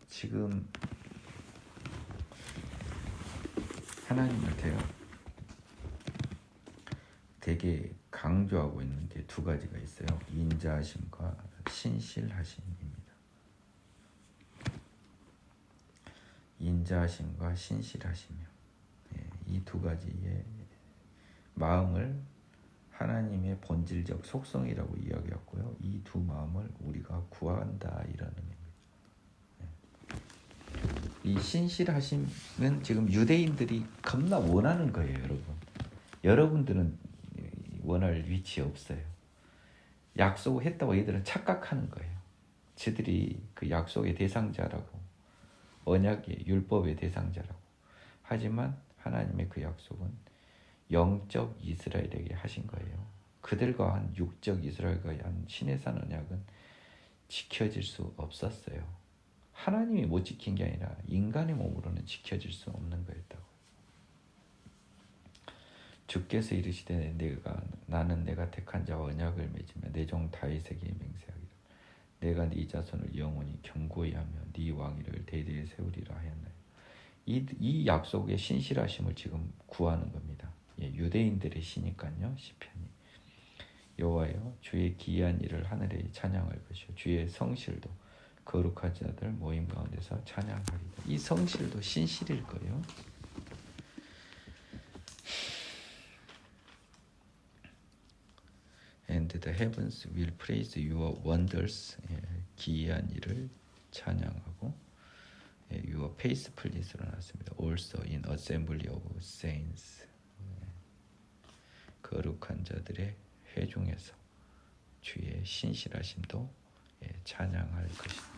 지금 하나님한테요 되게 강조하고 있는 게 두 가지가 있어요. 인자하심과 신실하심입니다. 인자하심과 신실하심이요. 이 두 가지의 마음을 하나님의 본질적 속성이라고 이야기했고요. 이 두 마음을 우리가 구한다 이런 의미입니다. 이 신실하심은 지금 유대인들이 겁나 원하는 거예요, 여러분. 여러분들은 원할 위치 없어요. 약속을 했다고 얘들은 착각하는 거예요. 저들이 그 약속의 대상자라고, 언약의 율법의 대상자라고. 하지만 하나님의 그 약속은 영적 이스라엘에게 하신 거예요. 그들과 한 육적 이스라엘과 한 시내산 언약은 지켜질 수 없었어요. 하나님이 못 지킨 게 아니라 인간의 몸으로는 지켜질 수 없는 거였다고. 주께서 이르시되 나는 내가 택한 자와 언약을 맺으며 내 종 다윗에게 맹세하기를 내가 네 자손을 영원히 견고히 하며 네 왕위를 대대에 세우리라 하였나요. 이 약속의 신실하심을 지금 구하는 겁니다. 유대인들의 시니까요. 시편이 여호와여 주의 기이한 일을 하늘에 찬양할 것이요 주의 성실도 거룩한 자들 모임 가운데서 찬양하리다. 이 성실도 신실일 거예요. And the heavens will praise your wonders. 기이한 일을 찬양하고 your faithfulness로 나왔습니다. Also in assembly of saints. 거룩한 자들의 회중에서 주의 신실하심도 찬양할 것입니다.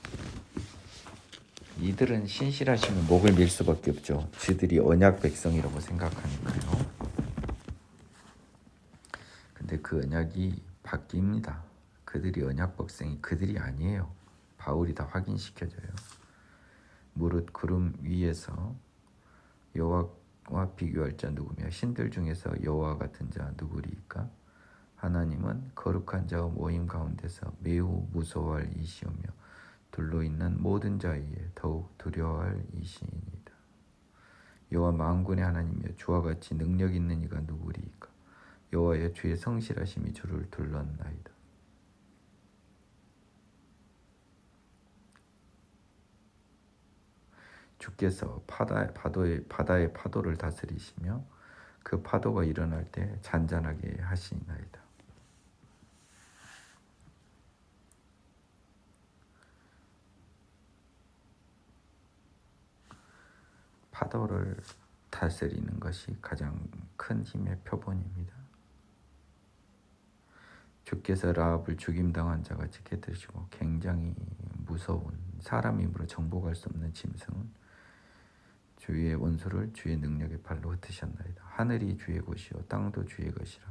이들은 신실하심에 목을 밀 수밖에 없죠. 저들이 언약 백성이라고 생각하니까요. 근데 그 언약이 바뀝니다. 그들이 언약 백성이 그들이 아니에요. 바울이 다 확인시켜줘요. 무릇 구름 위에서 여호와와 비교할 자 누구며 신들 중에서 여호와 같은 자 누구리이까? 하나님은 거룩한 자와 모임 가운데서 매우 무서워할 이시오며 둘로 있는 모든 자에게 더욱 두려워할 이시이니이다. 여호와 만군의 하나님이여 주와 같이 능력 있는 이가 누구리이까? 여호와의 주의 성실하심이 주를 둘렀나이다. 주께서 바다의 파도를 다스리시며 그 파도가 일어날 때 잔잔하게 하시나이다. 파도를 다스리는 것이 가장 큰 힘의 표본입니다. 주께서 라합을 죽임당한 자같이 깨뜨리시고 굉장히 무서운 사람 힘으로 정복할 수 없는 짐승은 주의 원수를 주의 능력의 발로 흩으셨나이다. 하늘이 주의 곳이요 땅도 주의 것이라.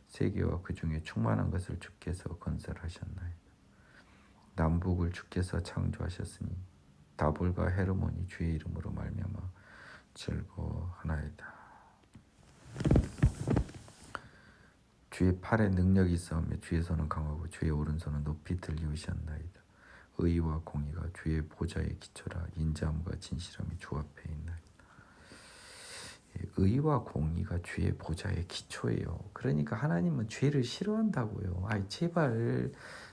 세계와 그 중에 충만한 것을 주께서 건설하셨나이다. 남북을 주께서 창조하셨으니 다볼과 헤르몬이 주의 이름으로 말미암아 즐거워하나이다. 주의 팔에 능력이 있사오며 주의 손은 강하고 주의 오른손은 높이 들리우셨나이다. 의와 공의가 주의 보좌의 기초라. 인자함과 진실함이 주 앞에 있나이다. 의와 공의가 주의 보좌의 기초예요. 그러니까 하나님은 죄를 싫어한다고요. 제발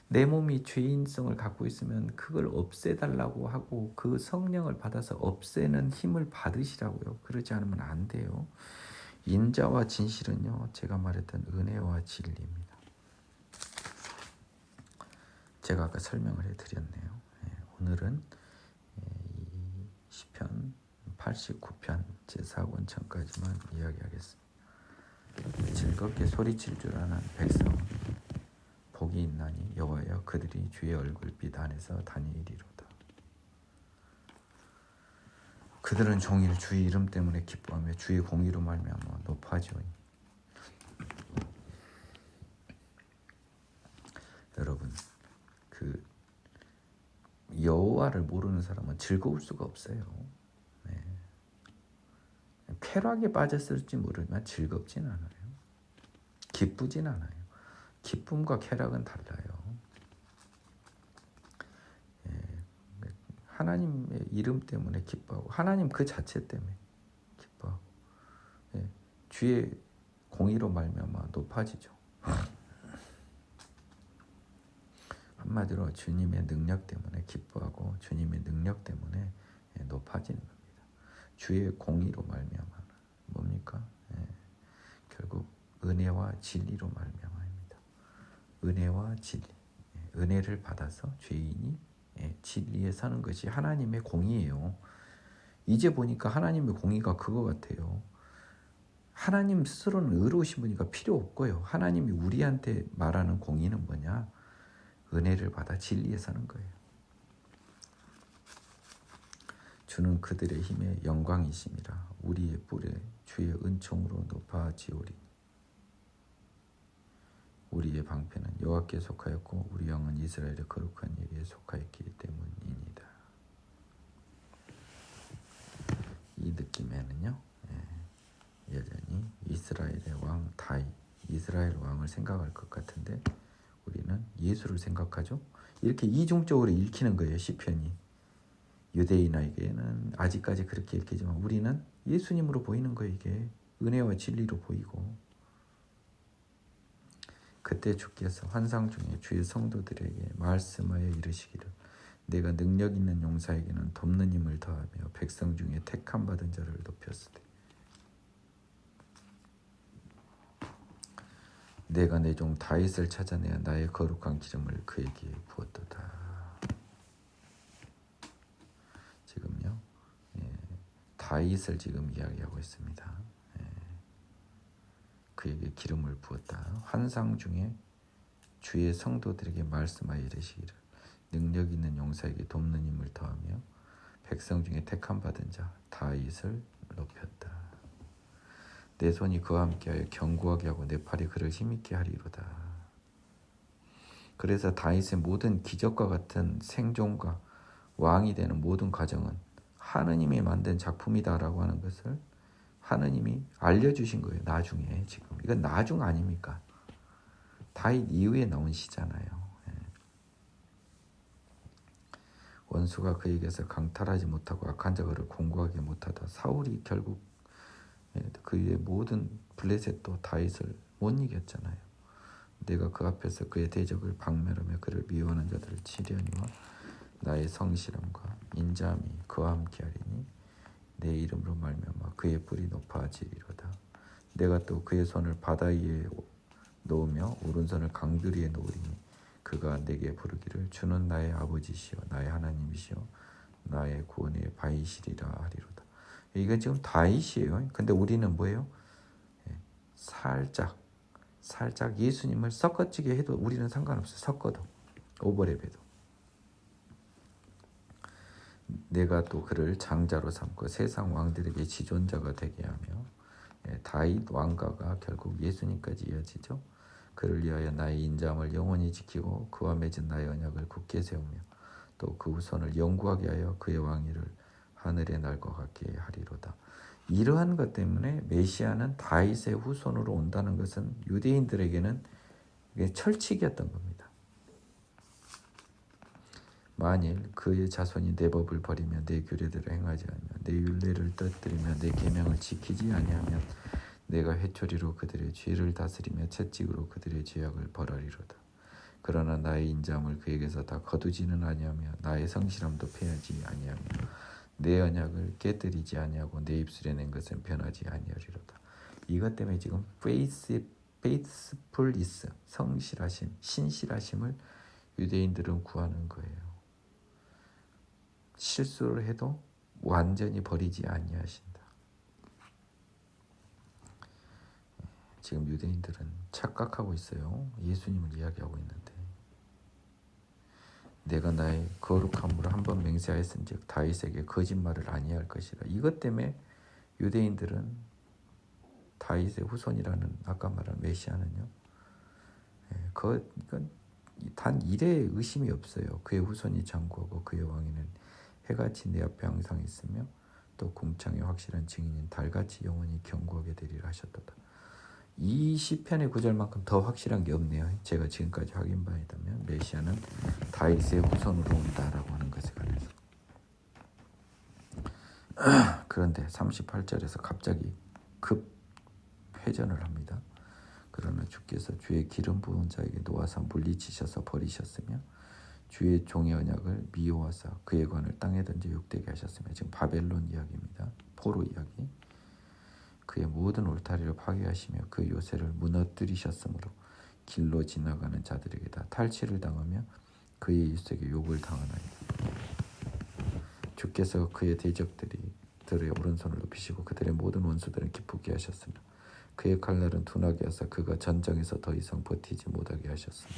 내 몸이 죄인성을 갖고 있으면 그걸 없애달라고 하고 그 성령을 받아서 없애는 힘을 받으시라고요. 그러지 않으면 안 돼요. 인자와 진실은요, 제가 말했던 은혜와 진리입니다. 제가 아까 설명을 해드렸네요. 오늘은 시편 89편 제4권천까지만 이야기하겠습니다. 즐겁게 소리칠 줄 아는 백성 복이 있나니 여호와여 그들이 주의 얼굴빛 안에서 다니리로다. 그들은 종일 주의 이름 때문에 기뻐하며 주의 공의로 말미암아 높아지오니. 여러분, 그 여호와를 모르는 사람은 즐거울 수가 없어요. 쾌락에 빠졌을지 모르지만 즐겁진 않아요. 기쁘진 않아요. 기쁨과 쾌락은 달라요. 하나님의 이름 때문에 기뻐하고 하나님 그 자체 때문에 기뻐하고 주의 공의로 말미암아 높아지죠. 한마디로 주님의 능력 때문에 기뻐하고 주님의 능력 때문에 높아지는 겁니다. 주의 공의로 말미암아 뭡니까? 결국 은혜와 진리로 말미암아입니다. 은혜와 진리, 은혜를 받아서 죄인이 진리에 사는 것이 하나님의 공의예요. 이제 보니까 하나님의 공의가 그거 같아요. 하나님 스스로는 의로우신 분이니까 필요 없고요. 하나님이 우리한테 말하는 공의는 뭐냐? 은혜를 받아 진리에 사는 거예요. 주는 그들의 힘의 영광이심이라. 우리의 뿔에 주의 은총으로 높아지오리. 우리의 방패는 여호와께 속하였고 우리 영은 이스라엘의 거룩한 이에게 속하였기 때문이니이다. 이 느낌에는요, 여전히 이스라엘의 왕 다윗, 이스라엘 왕을 생각할 것 같은데 우리는 예수를 생각하죠. 이렇게 이중적으로 읽히는 거예요. 시편이. 유대인에게는 아직까지 그렇게 읽히지만 우리는 예수님으로 보이는 거예요. 이게 은혜와 진리로 보이고. 그때 주께서 환상 중에 주의 성도들에게 말씀하여 이르시기를 내가 능력 있는 용사에게는 돕는 힘을 더하며 백성 중에 택함 받은 자를 높였으되 내가 내 종 다윗을 찾아내어 나의 거룩한 기름을 그에게 부었도다. 지금요, 다윗을 지금 이야기하고 있습니다. 그에게 기름을 부었다. 환상 중에 주의 성도들에게 말씀하여 이르시기를 능력 있는 용사에게 돕는 힘을 더하며 백성 중에 택함 받은 자 다윗을 높였다. 내 손이 그와 함께하여 견고하게 하고 내 팔이 그를 힘있게 하리로다. 그래서 다윗의 모든 기적과 같은 생존과 왕이 되는 모든 과정은 하느님이 만든 작품이다라고 하는 것을 하느님이 알려주신 거예요. 나중에 지금 이건 나중 아닙니까? 다윗 이후에 나온 시잖아요. 원수가 그에게서 강탈하지 못하고 악한 자를 공고하게 못하다 사울이 결국 그의 모든 블레셋도 다윗을 못 이겼잖아요. 내가 그 앞에서 그의 대적을 박멸하며 그를 미워하는 자들을 치려니와 나의 성실함과 인자함이 그와 함께하리니 내 이름으로 말미암아 그의 뿔이 높아지리로다. 내가 또 그의 손을 바다 위에 놓으며 오른손을 강들 위에 놓으리니 그가 내게 부르기를 주는 나의 아버지시요 나의 하나님이시요 나의 구원의 바위시리라 하리로다. 이게 지금 다윗이에요. 근데 우리는 뭐예요? 살짝 예수님을 섞어지게 해도 우리는 상관없어요. 섞어도 오버랩해도 내가 또 그를 장자로 삼고 세상 왕들에게 지존자가 되게 하며 다윗 왕가가 결국 예수님까지 이어지죠. 그를 위하여 나의 인자함을 영원히 지키고 그와 맺은 나의 언약을 굳게 세우며 또 그 후손을 영구하게 하여 그의 왕위를 하늘의 날과 같게 하리로다. 이러한 것 때문에 메시아는 다윗의 후손으로 온다는 것은 유대인들에게는 철칙이었던 겁니다. 만일 그의 자손이 내 법을 버리며 내 규례대로 행하지 않으며 내 율례를 떨어뜨리며 내 계명을 지키지 아니하면 내가 회초리로 그들의 죄를 다스리며 채찍으로 그들의 죄악을 벌하리로다. 그러나 나의 인자함을 그에게서 다 거두지는 아니하며 나의 성실함도 패하지 아니하며 내 언약을 깨뜨리지 아니하고 내 입술에 낸 것은 변하지 아니하리로다. 이것 때문에 지금 faithfulness, 성실하심, 신실하심을 유대인들은 구하는 거예요. 실수를 해도 완전히 버리지 아니하신다. 지금 유대인들은 착각하고 있어요. 예수님을 이야기하고 있는데 내가 나의 거룩함으로 한번 맹세하였은즉 다윗에게 거짓말을 아니할 것이라. 이것 때문에 유대인들은 다윗의 후손이라는 아까 말한 메시아는요. 이건 단 일의 의심이 없어요. 그의 후손이 장구하고 그의 왕위는 해같이 내 앞에 항상 있으며 또 궁창의 확실한 증인인 달같이 영원히 견고하게 되리라 하셨도다. 이 시편의 구절만큼 더 확실한 게 없네요. 제가 지금까지 확인 바에다면 메시아는 다윗의 후손으로 온다라고 하는 것에 관해서. 그런데 38절에서 갑자기 급 회전을 합니다. 그러나 주께서 주의 기름 부은 자에게 놓아서 물리치셔서 버리셨으며 주의 종의 언약을 미워하사 그의 관을 땅에 던져 욕되게 하셨으며 지금 바벨론 이야기입니다. 포로 이야기. 그의 모든 울타리를 파괴하시며 그 요새를 무너뜨리셨으므로 길로 지나가는 자들에게 다 탈취를 당하며 그의 유색에 욕을 당하나이다. 주께서 그의 대적들의 오른손을 높이시고 그들의 모든 원수들은 기쁘게 하셨으며 그의 칼날은 둔하게 하사 그가 전장에서 더 이상 버티지 못하게 하셨으며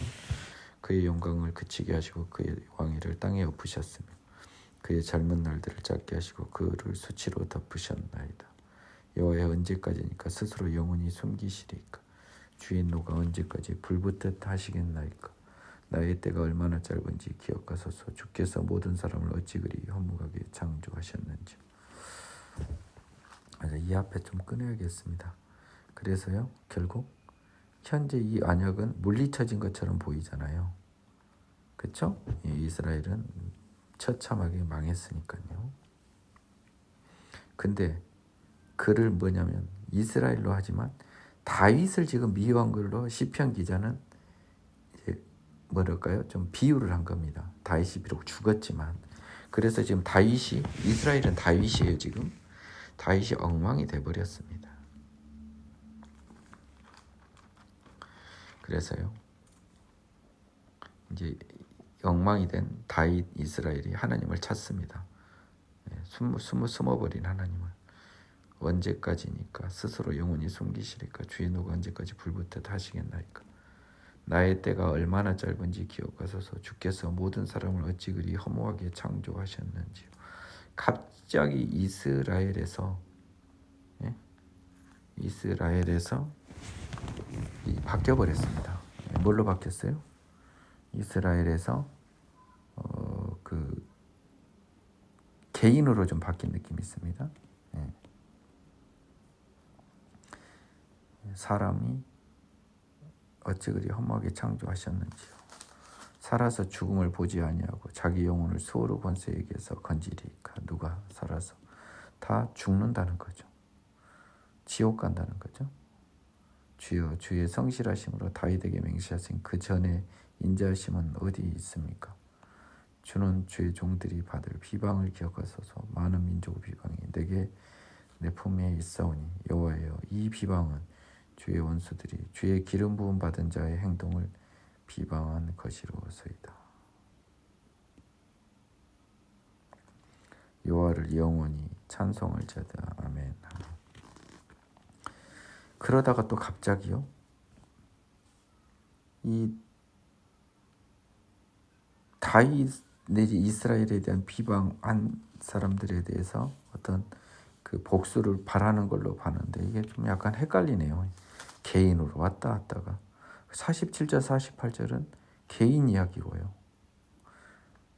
그의 영광을 그치게 하시고 그의 왕위를 땅에 엎으셨으며 그의 젊은 날들을 짧게 하시고 그를 수치로 덮으셨나이다. 여호와여 언제까지니까 스스로 영원히 숨기시리까? 주의 노가 언제까지 불붙듯 하시겠나이까? 나의 때가 얼마나 짧은지 기억하소서. 주께서 모든 사람을 어찌 그리 허무하게 창조하셨는지. 이 앞에 좀 끊어야겠습니다. 그래서요, 결국 현재 이 언약은 물리쳐진 것처럼 보이잖아요. 그렇죠? 이스라엘은 처참하게 망했으니까요. 근데 그를 뭐냐면 이스라엘로 하지만 다윗을 지금 미워한 걸로 시편 기자는 이제 뭐랄까요? 좀 비유를 한 겁니다. 다윗이 비록 죽었지만 그래서 지금 다윗이 이스라엘은 다윗이에요. 지금 다윗이 엉망이 돼버렸습니다. 그래서요. 이제 엉망이 된 다윗 이스라엘이 하나님을 찾습니다. 숨어버린 하나님을 언제까지니까 스스로 영원히 숨기시리까 주의 노가 언제까지 불붙듯 하시겠나이까 나의 때가 얼마나 짧은지 기억하소서 주께서 모든 사람을 어찌 그리 허무하게 창조하셨는지요. 갑자기 이스라엘에서 바뀌어버렸습니다. 뭘로 바뀌었어요? 이스라엘에서 그 개인으로 좀 바뀐 느낌이 있습니다. 사람이 어찌 그리 험하게 창조하셨는지요. 살아서 죽음을 보지 아니하고 자기 영혼을 수호로 권세에게서 건지리까. 누가 살아서 다 죽는다는 거죠. 지옥 간다는 거죠. 주여 주의 성실하심으로 다윗에게 맹세하신 그 전에 인자하심은 어디 있습니까? 주는 주의 종들이 받을 비방을 기억하소서. 많은 민족 비방이 내게 내 품에 있사오니 여호와여 이 비방은 주의 원수들이 주의 기름 부음 받은 자의 행동을 비방한 것이로소이다. 여호와를 영원히 찬송할 자다. 아멘. 그러다가 또 갑자기요. 이 다윗 내지 이스라엘에 대한 비방한 사람들에 대해서 어떤 그 복수를 바라는 걸로 봤는데 이게 좀 약간 헷갈리네요. 개인으로 왔다 갔다가 47절 48절은 개인 이야기고요.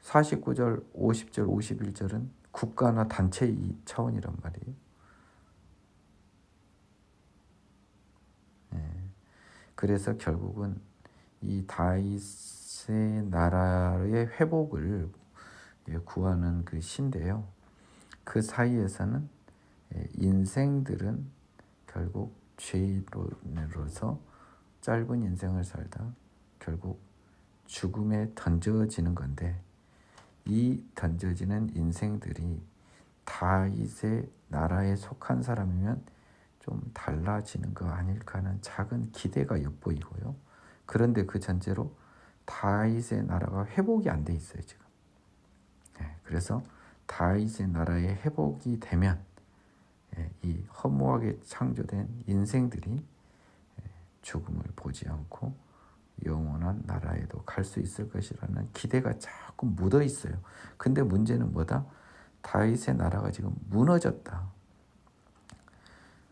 49절 50절 51절은 국가나 단체의 차원이란 말이에요. 그래서 결국은 이 다윗의 나라의 회복을 구하는 그 시인데요. 그 사이에서는 인생들은 결국 죄인으로서 짧은 인생을 살다 결국 죽음에 던져지는 건데 이 던져지는 인생들이 다윗의 나라에 속한 사람이면 좀 달라지는 거 아닐까 하는 작은 기대가 엿보이고요. 그런데 그 전제로 다윗의 나라가 회복이 안 돼 있어요 지금. 그래서 다윗의 나라의 회복이 되면 이 허무하게 창조된 인생들이 죽음을 보지 않고 영원한 나라에도 갈 수 있을 것이라는 기대가 자꾸 묻어 있어요. 근데 문제는 뭐다? 다윗의 나라가 지금 무너졌다.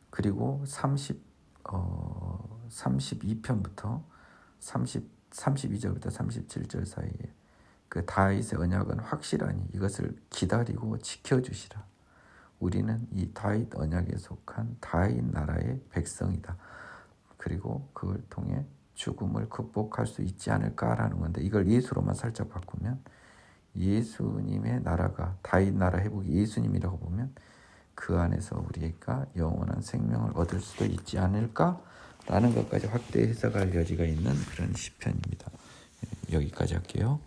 그리고 32편부터 32절부터 37절 사이에 그 다윗의 언약은 확실하니 이것을 기다리고 지켜주시라. 우리는 이 다윗 언약에 속한 다윗 나라의 백성이다. 그리고 그걸 통해 죽음을 극복할 수 있지 않을까라는 건데 이걸 예수로만 살짝 바꾸면 예수님의 나라가 다윗 나라 회복이 예수님이라고 보면 그 안에서 우리가 영원한 생명을 얻을 수도 있지 않을까라는 것까지 확대 해석할 여지가 있는 그런 시편입니다. 여기까지 할게요.